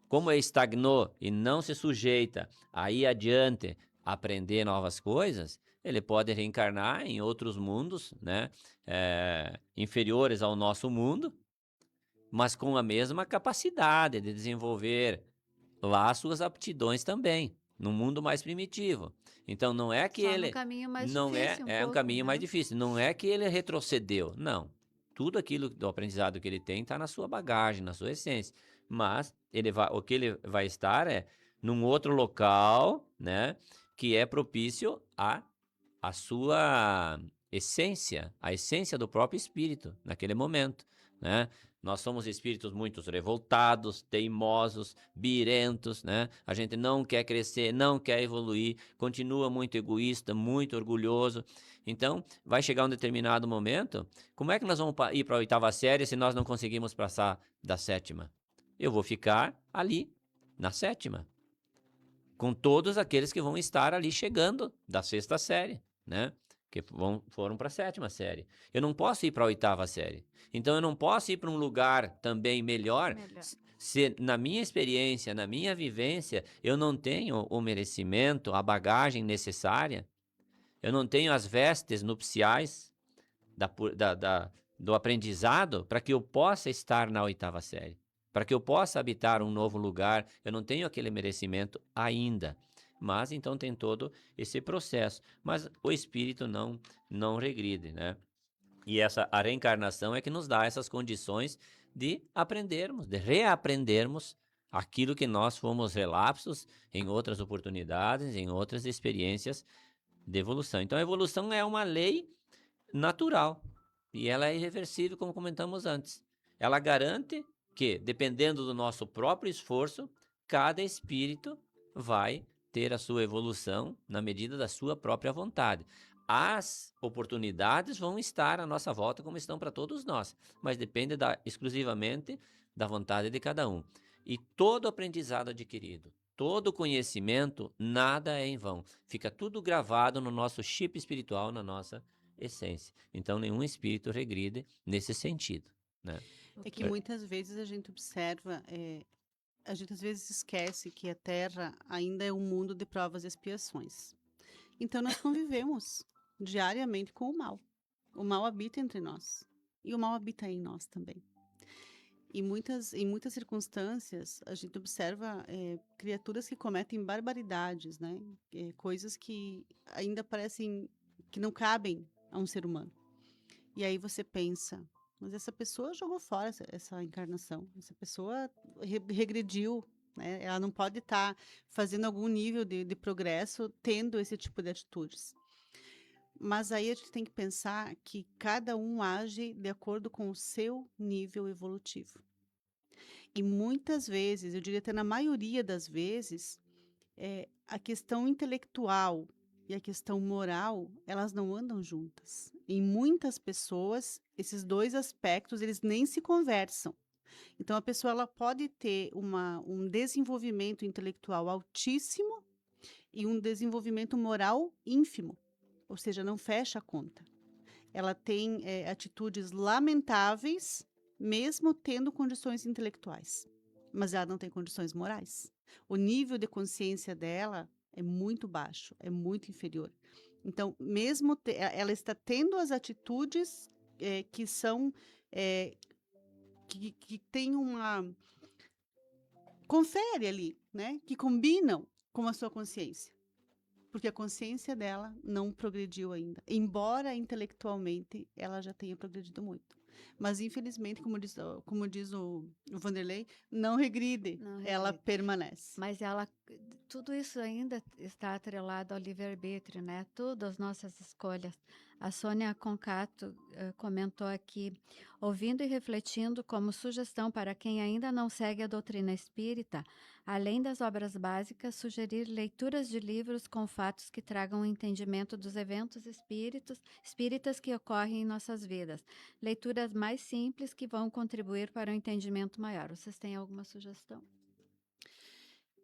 Como ele estagnou e não se sujeita a ir adiante, a aprender novas coisas, ele pode reencarnar em outros mundos, né? Inferiores ao nosso mundo, mas com a mesma capacidade de desenvolver lá as suas aptidões também, num mundo mais primitivo. Então não é que Só no ele caminho mais não difícil um é um pouco, caminho mais né? difícil, não é que ele retrocedeu, não. Tudo aquilo do aprendizado que ele tem está na sua bagagem, na sua essência, mas o que ele vai estar é num outro local, né, que é propício à sua essência, a essência do próprio espírito naquele momento, né? Nós somos espíritos muito revoltados, teimosos, birentos, né? A gente não quer crescer, não quer evoluir, continua muito egoísta, muito orgulhoso. Então, vai chegar um determinado momento, como é que nós vamos ir para a 8ª série se nós não conseguimos passar da 7ª? Eu vou ficar ali, na 7ª, com todos aqueles que vão estar ali chegando da 6ª série, né? Que foram para a 7ª série. Eu não posso ir para a 8ª série. Então, eu não posso ir para um lugar também melhor se, na minha experiência, na minha vivência, eu não tenho o merecimento, a bagagem necessária, eu não tenho as vestes nupciais do aprendizado para que eu possa estar na 8ª série. Para que eu possa habitar um novo lugar, eu não tenho aquele merecimento ainda. Mas então tem todo esse processo. Mas o espírito não regride, né? E a reencarnação é que nos dá essas condições de aprendermos, de reaprendermos aquilo que nós fomos relapsos em outras oportunidades, em outras experiências de evolução. Então a evolução é uma lei natural e ela é irreversível, como comentamos antes. Ela garante que, dependendo do nosso próprio esforço, cada espírito vai ter a sua evolução na medida da sua própria vontade. As oportunidades vão estar à nossa volta, como estão para todos nós, mas depende exclusivamente da vontade de cada um. E todo aprendizado adquirido, todo conhecimento, nada é em vão. Fica tudo gravado no nosso chip espiritual, na nossa essência. Então, nenhum espírito regride nesse sentido, né? É que muitas vezes a gente observa, a gente às vezes esquece que a Terra ainda é um mundo de provas e expiações. Então nós convivemos diariamente com o mal. O mal habita entre nós e o mal habita em nós também. Em muitas circunstâncias a gente observa criaturas que cometem barbaridades, né? Coisas que ainda parecem que não cabem a um ser humano. E aí você pensa, mas essa pessoa jogou fora essa encarnação, essa pessoa regrediu, né? Ela não pode estar fazendo algum nível de progresso tendo esse tipo de atitudes. Mas aí a gente tem que pensar que cada um age de acordo com o seu nível evolutivo. E muitas vezes, eu diria até na maioria das vezes, a questão intelectual e a questão moral, elas não andam juntas. Em muitas pessoas, esses dois aspectos, eles nem se conversam. Então, a pessoa ela pode ter um desenvolvimento intelectual altíssimo e um desenvolvimento moral ínfimo, ou seja, não fecha a conta. Ela tem atitudes lamentáveis, mesmo tendo condições intelectuais, mas ela não tem condições morais. O nível de consciência dela é muito baixo, é muito inferior. Então, mesmo ela está tendo as atitudes que são que tem confere ali, né? Que combinam com a sua consciência. Porque a consciência dela não progrediu ainda. Embora intelectualmente ela já tenha progredido muito. Mas, infelizmente, como diz o Vanderlei, não regride, ela permanece. Mas tudo isso ainda está atrelado ao livre-arbítrio, né? Tudo as nossas escolhas. A Sônia Concato comentou aqui, ouvindo e refletindo como sugestão para quem ainda não segue a doutrina espírita, além das obras básicas, sugerir leituras de livros com fatos que tragam o entendimento dos eventos espíritas que ocorrem em nossas vidas. Leituras mais simples que vão contribuir para um entendimento maior. Vocês têm alguma sugestão?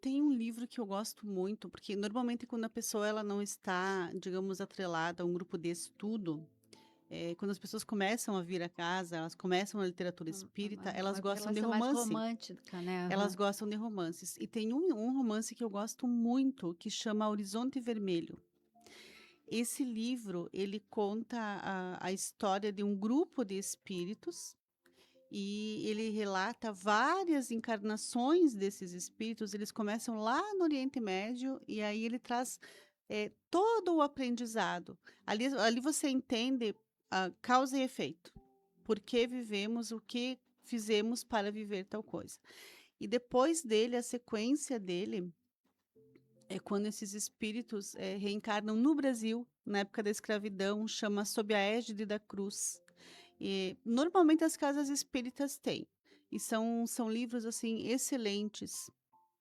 Tem um livro que eu gosto muito, porque normalmente quando a pessoa ela não está, digamos, atrelada a um grupo de estudo, quando as pessoas começam a vir a casa, elas começam a literatura espírita, elas gostam de romance. Mais romântica, né? Elas gostam de romances. E tem um romance que eu gosto muito, que chama Horizonte Vermelho. Esse livro, ele conta a história de um grupo de espíritos e ele relata várias encarnações desses espíritos. Eles começam lá no Oriente Médio e aí ele traz todo o aprendizado. Ali você entende causa e efeito. Por que vivemos, o que fizemos para viver tal coisa. E depois dele, a sequência dele é quando esses espíritos reencarnam no Brasil, na época da escravidão, chama Sob a Égide da Cruz. E, normalmente as casas espíritas têm. E são livros assim excelentes,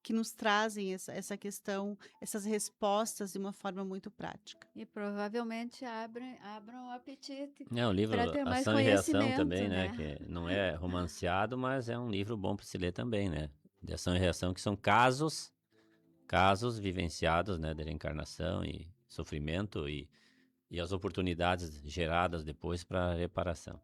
que nos trazem essa questão, essas respostas de uma forma muito prática. E provavelmente abram o apetite O livro para ter mais Ação e Reação conhecimento, também, né? né? Que não é romanceado, mas é um livro bom para se ler também, né? De ação e reação, que são casos vivenciados, né? De reencarnação e sofrimento e as oportunidades geradas depois para reparação.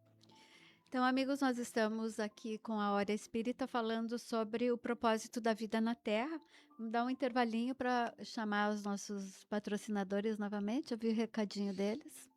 Então, amigos, nós estamos aqui com a Hora Espírita falando sobre o propósito da vida na Terra. Vamos dar um intervalinho para chamar os nossos patrocinadores novamente, ouvir o recadinho deles.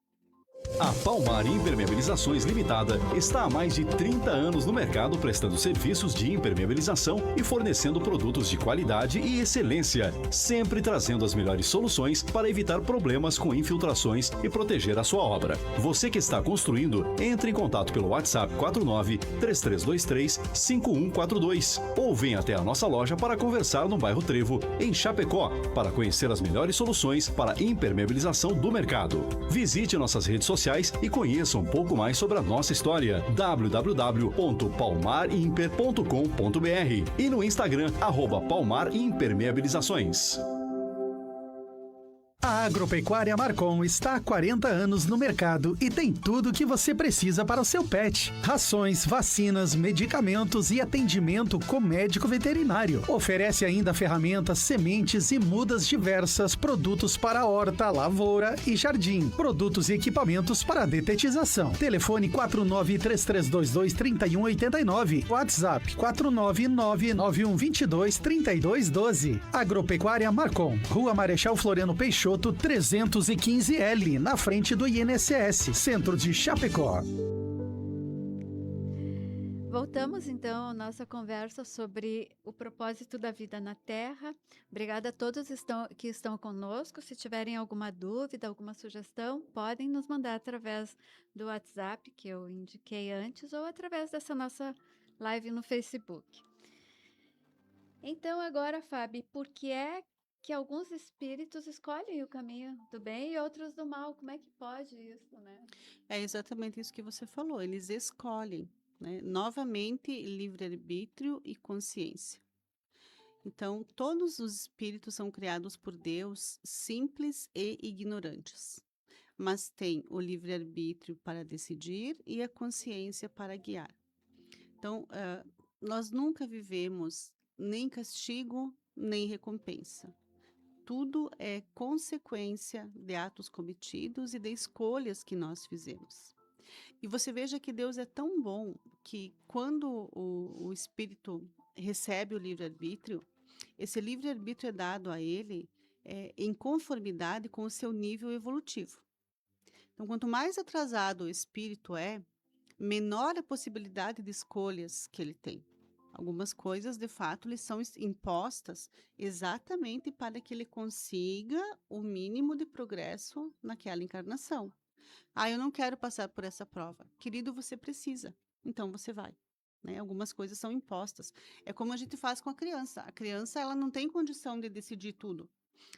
A Palmar Impermeabilizações Limitada está há mais de 30 anos no mercado prestando serviços de impermeabilização e fornecendo produtos de qualidade e excelência, sempre trazendo as melhores soluções para evitar problemas com infiltrações e proteger a sua obra. Você que está construindo, entre em contato pelo WhatsApp 49-3323-5142 ou venha até a nossa loja para conversar no bairro Trevo, em Chapecó, para conhecer as melhores soluções para impermeabilização do mercado. Visite nossas redes sociais e conheça um pouco mais sobre a nossa história. www.palmarimper.com.br e no Instagram, @palmarimpermeabilizações. A Agropecuária Marcon está há 40 anos no mercado e tem tudo o que você precisa para o seu pet. Rações, vacinas, medicamentos e atendimento com médico veterinário. Oferece ainda ferramentas, sementes e mudas diversas, produtos para horta, lavoura e jardim. Produtos e equipamentos para detetização. Telefone 4933223189. WhatsApp 49991223212. Agropecuária Marcon. Rua Marechal Floriano Peixoto, 315L, na frente do INSS, centro de Chapecó. Voltamos então à nossa conversa sobre o propósito da vida na Terra. Obrigada a todos que estão conosco. Se tiverem alguma dúvida, alguma sugestão, podem nos mandar através do WhatsApp que eu indiquei antes ou através dessa nossa live no Facebook. Então agora, Fábio, por que é que alguns espíritos escolhem o caminho do bem e outros do mal? Como é que pode isso, né? É exatamente isso que você falou, eles escolhem. né? Novamente, livre-arbítrio e consciência. Então, todos os espíritos são criados por Deus, simples e ignorantes, mas têm o livre-arbítrio para decidir e a consciência para guiar. Então, nós nunca vivemos nem castigo, nem recompensa. Tudo é consequência de atos cometidos e de escolhas que nós fizemos. E você veja que Deus é tão bom que quando o espírito recebe o livre-arbítrio, esse livre-arbítrio é dado a ele em conformidade com o seu nível evolutivo. Então, quanto mais atrasado o espírito é, menor a possibilidade de escolhas que ele tem. Algumas coisas, de fato, lhe são impostas exatamente para que ele consiga o mínimo de progresso naquela encarnação. Eu não quero passar por essa prova. Querido, você precisa. Então, você vai. Né? Algumas coisas são impostas. É como a gente faz com a criança. A criança, ela não tem condição de decidir tudo.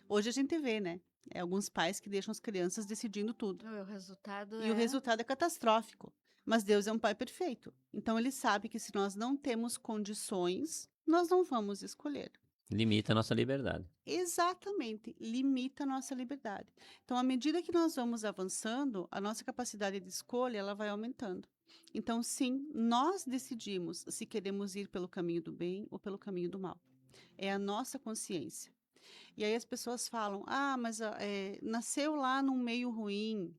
Hoje a gente vê, né? Alguns pais que deixam as crianças decidindo tudo. O resultado o resultado é catastrófico. Mas Deus é um pai perfeito. Então, ele sabe que se nós não temos condições, nós não vamos escolher. Limita a nossa liberdade. Exatamente, limita a nossa liberdade. Então, à medida que nós vamos avançando, a nossa capacidade de escolha, ela vai aumentando. Então, sim, nós decidimos se queremos ir pelo caminho do bem ou pelo caminho do mal. É a nossa consciência. E aí as pessoas falam, mas nasceu lá num meio ruim,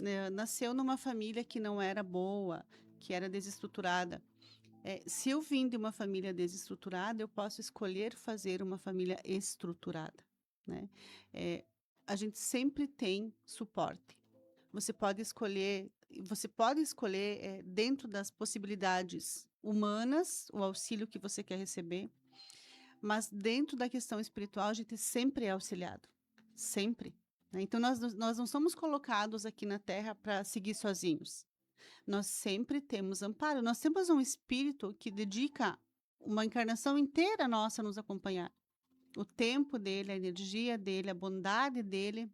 né? Nasceu numa família que não era boa, que era desestruturada. Se eu vim de uma família desestruturada, eu posso escolher fazer uma família estruturada, né? A gente sempre tem suporte. Você pode escolher dentro das possibilidades humanas o auxílio que você quer receber, mas dentro da questão espiritual a gente sempre é auxiliado, sempre. Né? Então nós não somos colocados aqui na Terra para seguir sozinhos. Nós sempre temos amparo. Nós temos um espírito que dedica uma encarnação inteira nossa a nos acompanhar. O tempo dele, a energia dele, a bondade dele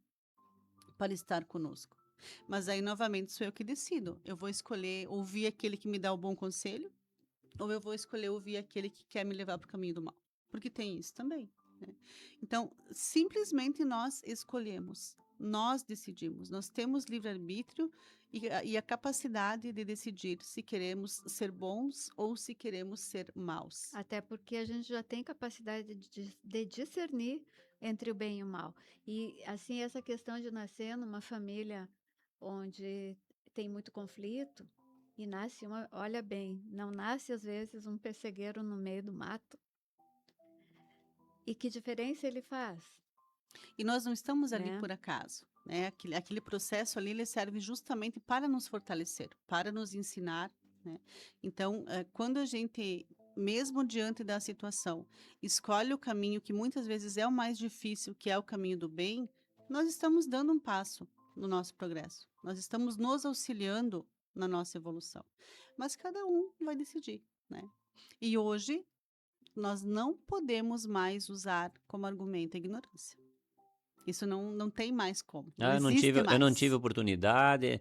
para estar conosco. Mas aí, novamente, sou eu que decido. Eu vou escolher ouvir aquele que me dá o bom conselho ou eu vou escolher ouvir aquele que quer me levar para o caminho do mal. Porque tem isso também. Né? Então, simplesmente nós escolhemos. Nós decidimos. Nós temos livre-arbítrio e a capacidade de decidir se queremos ser bons ou se queremos ser maus. Até porque a gente já tem capacidade de discernir entre o bem e o mal. E, assim, essa questão de nascer numa família onde tem muito conflito e nasce olha bem, não nasce às vezes um pessegueiro no meio do mato. E que diferença ele faz? E nós não estamos ali por acaso. Né? Aquele processo ali, ele serve justamente para nos fortalecer, para nos ensinar. Né? Então, quando a gente, mesmo diante da situação, escolhe o caminho que muitas vezes é o mais difícil, que é o caminho do bem, nós estamos dando um passo no nosso progresso. Nós estamos nos auxiliando na nossa evolução. Mas cada um vai decidir. Né? E hoje, nós não podemos mais usar como argumento a ignorância. Isso não tem mais como. Eu não tive oportunidade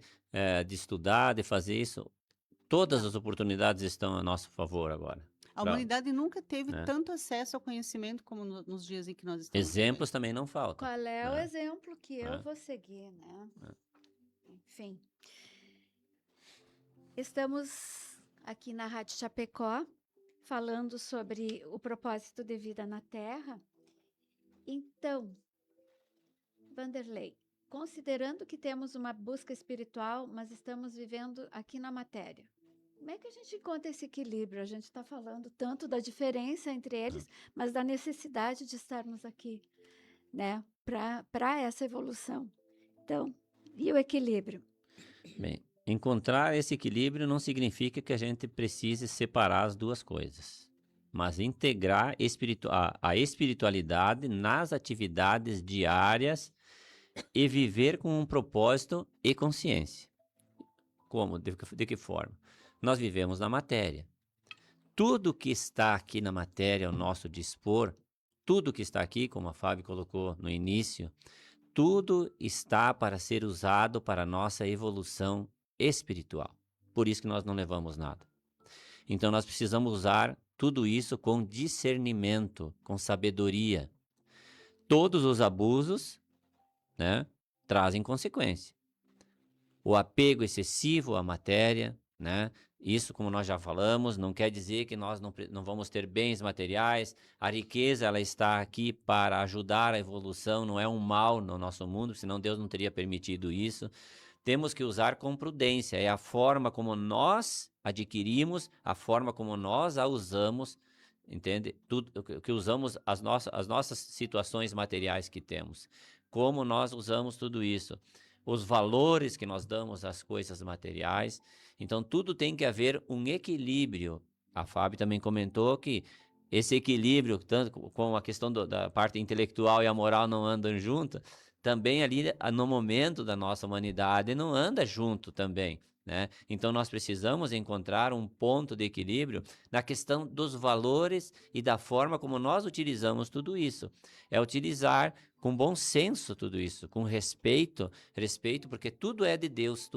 de estudar, de fazer isso. Todas as oportunidades estão a nosso favor agora. A humanidade nunca teve tanto acesso ao conhecimento como nos dias em que nós estamos. Exemplos também não faltam. Qual é o exemplo que eu vou seguir, né? Enfim. Estamos aqui na Rádio Chapecó, falando sobre o propósito de vida na Terra. Então, Vanderlei, considerando que temos uma busca espiritual, mas estamos vivendo aqui na matéria, como é que a gente encontra esse equilíbrio? A gente está falando tanto da diferença entre eles, mas da necessidade de estarmos aqui, né, para essa evolução. Então, e o equilíbrio? Bem, encontrar esse equilíbrio não significa que a gente precise separar as duas coisas, mas integrar a espiritualidade nas atividades diárias e viver com um propósito e consciência. Como? De que forma? Nós vivemos na matéria. Tudo que está aqui na matéria ao nosso dispor, tudo que está aqui, como a Fábio colocou no início, tudo está para ser usado para a nossa evolução espiritual. Por isso que nós não levamos nada. Então nós precisamos usar tudo isso com discernimento, com sabedoria. Todos os abusos, né, trazem consequência. O apego excessivo à matéria, né? Isso, como nós já falamos, não quer dizer que nós não vamos ter bens materiais. A riqueza, ela está aqui para ajudar a evolução, não é um mal no nosso mundo, senão Deus não teria permitido isso. Temos que usar com prudência, é a forma como nós adquirimos, a forma como nós a usamos, entende? Tudo que usamos as nossas situações materiais que temos. Como nós usamos tudo isso. Os valores que nós damos às coisas materiais. Então, tudo tem que haver um equilíbrio. A Fábio também comentou que esse equilíbrio, tanto com a questão da parte intelectual e a moral não andam juntas, também ali no momento da nossa humanidade não anda junto também, né? Então, nós precisamos encontrar um ponto de equilíbrio na questão dos valores e da forma como nós utilizamos tudo isso. É utilizar com bom senso tudo isso, com respeito, porque tudo é de Deus,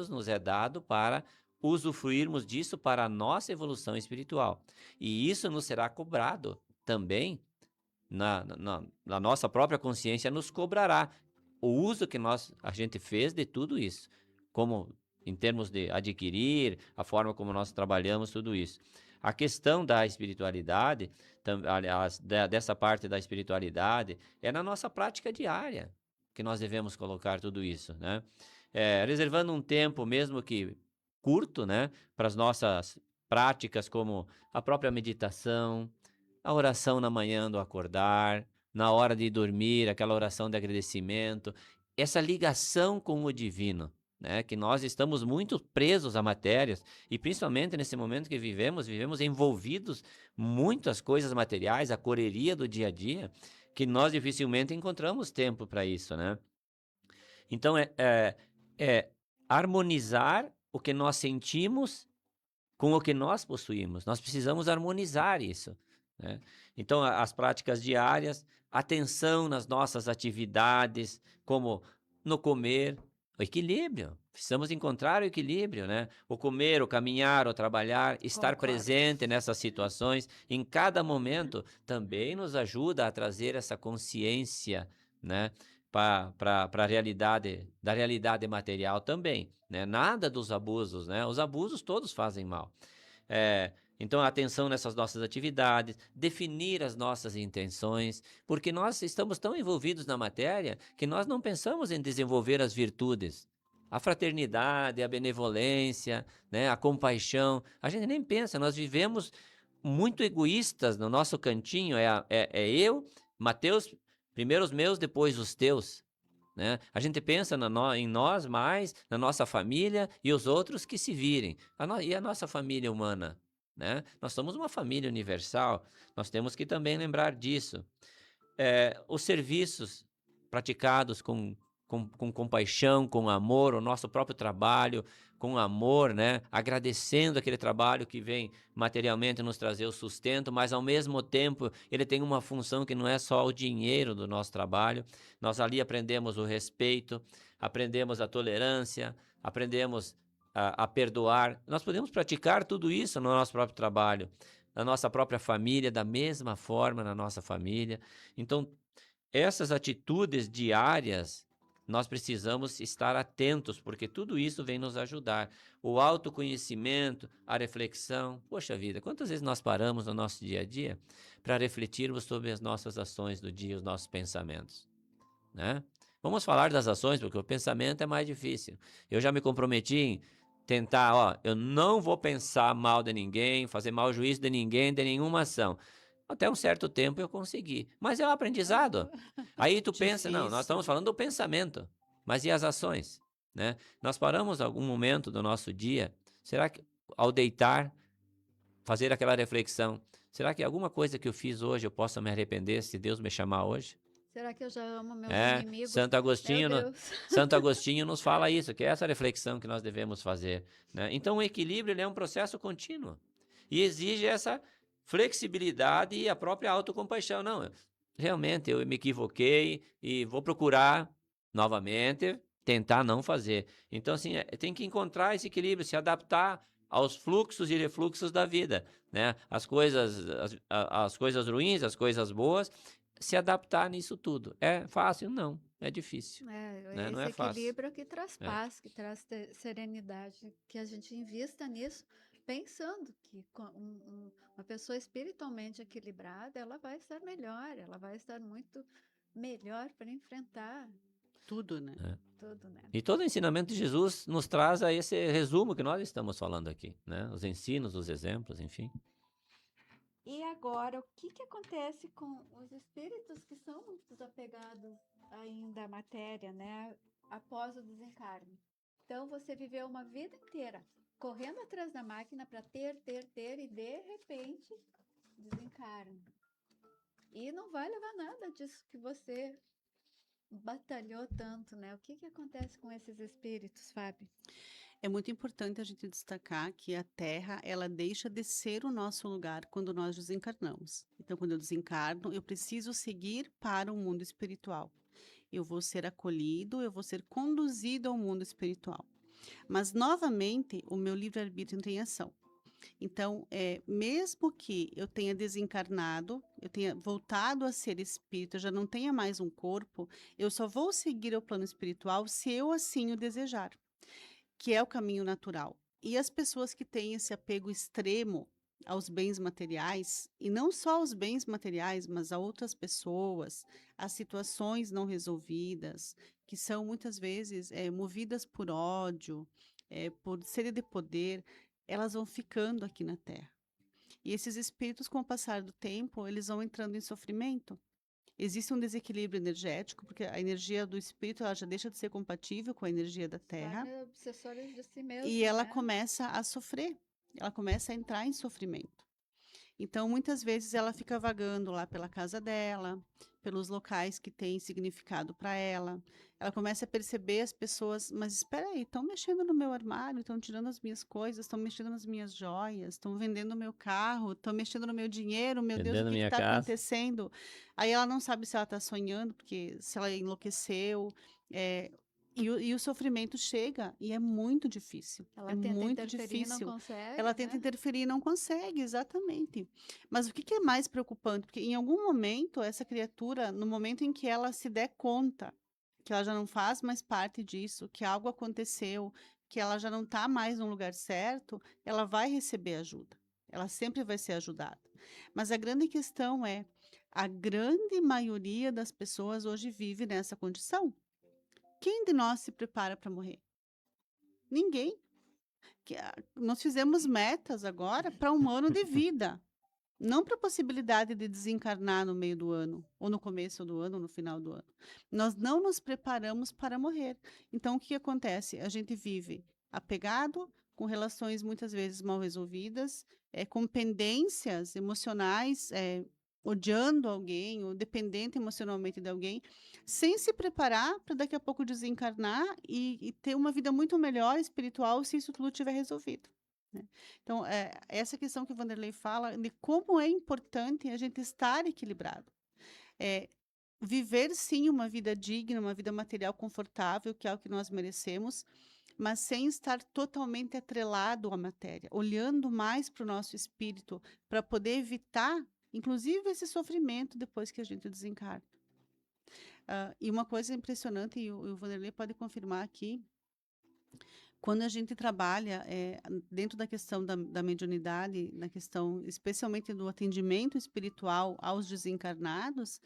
nos é dado para usufruirmos disso para a nossa evolução espiritual. E isso nos será cobrado também, na nossa própria consciência nos cobrará o uso que a gente fez de tudo isso, como em termos de adquirir, a forma como nós trabalhamos tudo isso. A questão da espiritualidade, aliás, dessa parte da espiritualidade, é na nossa prática diária que nós devemos colocar tudo isso, né? Reservando um tempo, mesmo que curto, né, para as nossas práticas, como a própria meditação, a oração na manhã do acordar, na hora de dormir, aquela oração de agradecimento, essa ligação com o divino, né, que nós estamos muito presos a matérias e principalmente nesse momento que vivemos envolvidos muitas coisas materiais, a correria do dia a dia, que nós dificilmente encontramos tempo para isso, né? Então é harmonizar o que nós sentimos com o que nós possuímos. Nós precisamos harmonizar isso, né? Então as práticas diárias, atenção nas nossas atividades, como no comer, o equilíbrio. Precisamos encontrar o equilíbrio, né? O comer, o caminhar, o trabalhar, estar presente nessas situações, em cada momento, também nos ajuda a trazer essa consciência, né, para a realidade, da realidade material também, né? Nada dos abusos, né? Os abusos todos fazem mal. Então, atenção nessas nossas atividades, definir as nossas intenções, porque nós estamos tão envolvidos na matéria que nós não pensamos em desenvolver as virtudes. A fraternidade, a benevolência, né, a compaixão, a gente nem pensa, nós vivemos muito egoístas no nosso cantinho, eu, Mateus, primeiro os meus, depois os teus, né? A gente pensa em nós mais, na nossa família e os outros que se virem. E a nossa família humana? Né? Nós somos uma família universal, nós temos que também lembrar disso. Os serviços praticados com compaixão, com amor, o nosso próprio trabalho com amor, né? Agradecendo aquele trabalho que vem materialmente nos trazer o sustento, mas ao mesmo tempo ele tem uma função que não é só o dinheiro do nosso trabalho. Nós ali aprendemos o respeito, aprendemos a tolerância, aprendemos a perdoar. Nós podemos praticar tudo isso no nosso próprio trabalho, na nossa própria família, da mesma forma na nossa família. Então, essas atitudes diárias, nós precisamos estar atentos, porque tudo isso vem nos ajudar. O autoconhecimento, a reflexão. Poxa vida, quantas vezes nós paramos no nosso dia a dia para refletirmos sobre as nossas ações do dia, os nossos pensamentos, né? Vamos falar das ações, porque o pensamento é mais difícil. Eu já me comprometi em tentar, eu não vou pensar mal de ninguém, fazer mau juízo de ninguém, de nenhuma ação. Até um certo tempo eu consegui, mas é um aprendizado. Aí tu pensa, não, nós estamos falando do pensamento, mas e as ações, né? Nós paramos algum momento do nosso dia, será que ao deitar, fazer aquela reflexão, será que alguma coisa que eu fiz hoje eu possa me arrepender se Deus me chamar hoje? Será que eu já amo meus inimigos? Santo Agostinho nos fala isso, que é essa reflexão que nós devemos fazer, né? Então o equilíbrio ele é um processo contínuo e exige essa flexibilidade e a própria autocompaixão. Não, realmente eu me equivoquei e vou procurar novamente tentar não fazer. Então, assim, tem que encontrar esse equilíbrio, se adaptar aos fluxos e refluxos da vida, né? As coisas ruins, as coisas boas, se adaptar nisso tudo. É fácil? Não, é difícil, né? Não Esse é fácil. equilíbrio que traz É. paz, que traz serenidade, que a gente invista nisso, pensando que uma pessoa espiritualmente equilibrada, ela vai estar melhor, ela vai estar muito melhor para enfrentar Tudo, né? tudo, né? E todo o ensinamento de Jesus nos traz a esse resumo que nós estamos falando aqui, né? Os ensinos, os exemplos, enfim. E agora, o que acontece com os espíritos que são muito desapegados ainda à matéria, né? Após o desencarne. Então, você viveu uma vida inteira correndo atrás da máquina para ter, e de repente desencarna. E não vai levar nada disso que você batalhou tanto, né? O que acontece com esses espíritos, Fábio? É muito importante a gente destacar que a Terra, ela deixa de ser o nosso lugar quando nós desencarnamos. Então, quando eu desencarno, eu preciso seguir para o mundo espiritual. Eu vou ser acolhido, eu vou ser conduzido ao mundo espiritual. Mas, novamente, o meu livre-arbítrio entra em ação. Então, mesmo que eu tenha desencarnado, eu tenha voltado a ser espírito, eu já não tenha mais um corpo, eu só vou seguir o plano espiritual se eu assim o desejar, que é o caminho natural. E as pessoas que têm esse apego extremo aos bens materiais, e não só aos bens materiais, mas a outras pessoas, a situações não resolvidas, que são muitas vezes movidas por ódio, por sede de poder, elas vão ficando aqui na Terra. E esses espíritos, com o passar do tempo, eles vão entrando em sofrimento. Existe um desequilíbrio energético, porque a energia do espírito ela já deixa de ser compatível com a energia da Terra. Obsessores de si mesmo, E ela né? começa a sofrer, ela começa a entrar em sofrimento. Então, muitas vezes, ela fica vagando lá pela casa dela, pelos locais que têm significado para ela. Ela começa a perceber as pessoas, mas espera aí, estão mexendo no meu armário, estão tirando as minhas coisas, estão mexendo nas minhas joias, estão vendendo o meu carro, estão mexendo no meu dinheiro, meu Deus, o Vendendo que minha está casa. acontecendo? Aí ela não sabe se ela está sonhando, porque se ela enlouqueceu, e o sofrimento chega e é muito difícil. Ela É tenta muito interferir e não difícil. consegue, Ela tenta né? interferir e não consegue, exatamente. Mas o que é mais preocupante? Porque em algum momento, essa criatura, no momento em que ela se der conta que ela já não faz mais parte disso, que algo aconteceu, que ela já não está mais no lugar certo, ela vai receber ajuda. Ela sempre vai ser ajudada. Mas a grande questão é, a grande maioria das pessoas hoje vive nessa condição. Quem de nós se prepara para morrer? Ninguém. Nós fizemos metas agora para um ano de vida, não para a possibilidade de desencarnar no meio do ano, ou no começo do ano, ou no final do ano. Nós não nos preparamos para morrer. Então, o que acontece? A gente vive apegado, com relações muitas vezes mal resolvidas, com pendências emocionais, odiando alguém, ou dependente emocionalmente de alguém, sem se preparar para daqui a pouco desencarnar e ter uma vida muito melhor espiritual se isso tudo tiver resolvido, né? Então, essa questão que o Vanderlei fala de como é importante a gente estar equilibrado. Viver, sim, uma vida digna, uma vida material confortável, que é o que nós merecemos, mas sem estar totalmente atrelado à matéria, olhando mais para o nosso espírito, para poder evitar, inclusive, esse sofrimento depois que a gente desencarna. E uma coisa impressionante, e o Vanderlei pode confirmar aqui, quando a gente trabalha dentro da questão da mediunidade, na questão especialmente do atendimento espiritual aos desencarnados,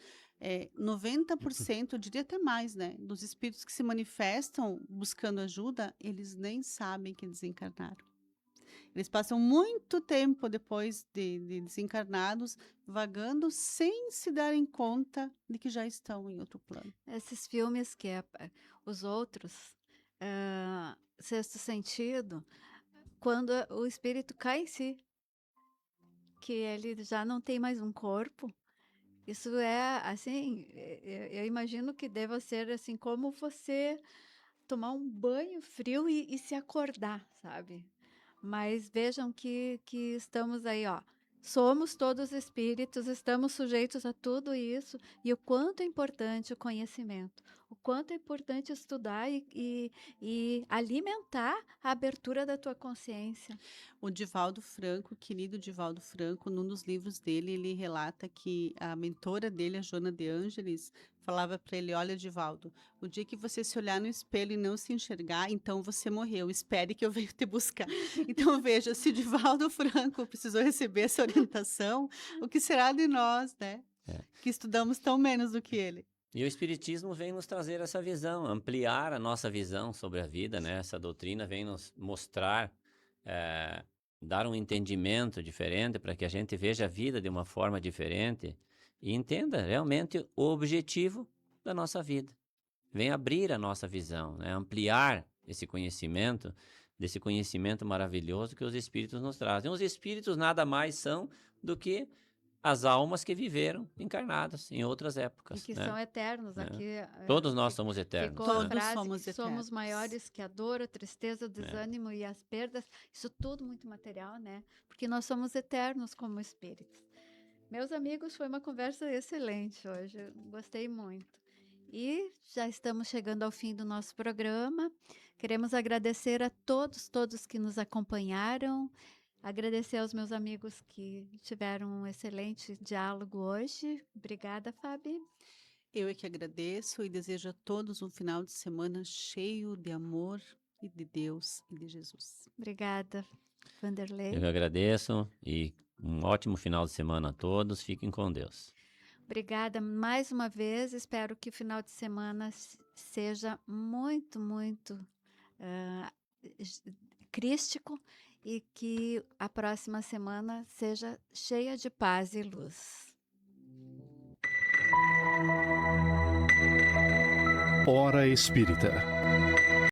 90%, eu diria até mais, né, dos espíritos que se manifestam buscando ajuda, eles nem sabem que desencarnaram. Eles passam muito tempo depois de desencarnados, vagando sem se darem conta de que já estão em outro plano. Esses filmes que os outros, Sexto Sentido, quando o espírito cai em si, que ele já não tem mais um corpo, isso é assim, eu imagino que deva ser assim como você tomar um banho frio e se acordar, sabe? Mas vejam que estamos aí, ó, Somos todos espíritos, estamos sujeitos a tudo isso, e o quanto é importante o conhecimento, o quanto é importante estudar e alimentar a abertura da tua consciência. O Divaldo Franco, querido Divaldo Franco, num dos livros dele, ele relata que a mentora dele, a Joana de Ângeles, falava para ele: olha, Divaldo, o dia que você se olhar no espelho e não se enxergar, então você morreu. Espere que eu venho te buscar. Então veja, se Divaldo Franco precisou receber essa orientação, o que será de nós, né? É. Que estudamos tão menos do que ele. E o Espiritismo vem nos trazer essa visão, ampliar a nossa visão sobre a vida, né? Essa doutrina vem nos mostrar, dar um entendimento diferente para que a gente veja a vida de uma forma diferente e entenda realmente o objetivo da nossa vida. Vem abrir a nossa visão, né? Ampliar esse conhecimento, desse conhecimento maravilhoso que os Espíritos nos trazem. Os Espíritos nada mais são do que as almas que viveram encarnadas em outras épocas. E que né? são eternos. Aqui, Todos nós somos eternos. ficou a Todos frase somos que somos eternos. maiores que a dor, a tristeza, o desânimo e as perdas. Isso tudo muito material, né? Porque nós somos eternos como espíritos. Meus amigos, foi uma conversa excelente hoje. Eu gostei muito. E já estamos chegando ao fim do nosso programa. Queremos agradecer a todos que nos acompanharam. Agradecer aos meus amigos que tiveram um excelente diálogo hoje. Obrigada, Fábio. Eu é que agradeço e desejo a todos um final de semana cheio de amor e de Deus e de Jesus. Obrigada, Vanderlei. Eu que agradeço e um ótimo final de semana a todos. Fiquem com Deus. Obrigada mais uma vez. Espero que o final de semana seja muito, muito crístico e que a próxima semana seja cheia de paz e luz. Hora Espírita.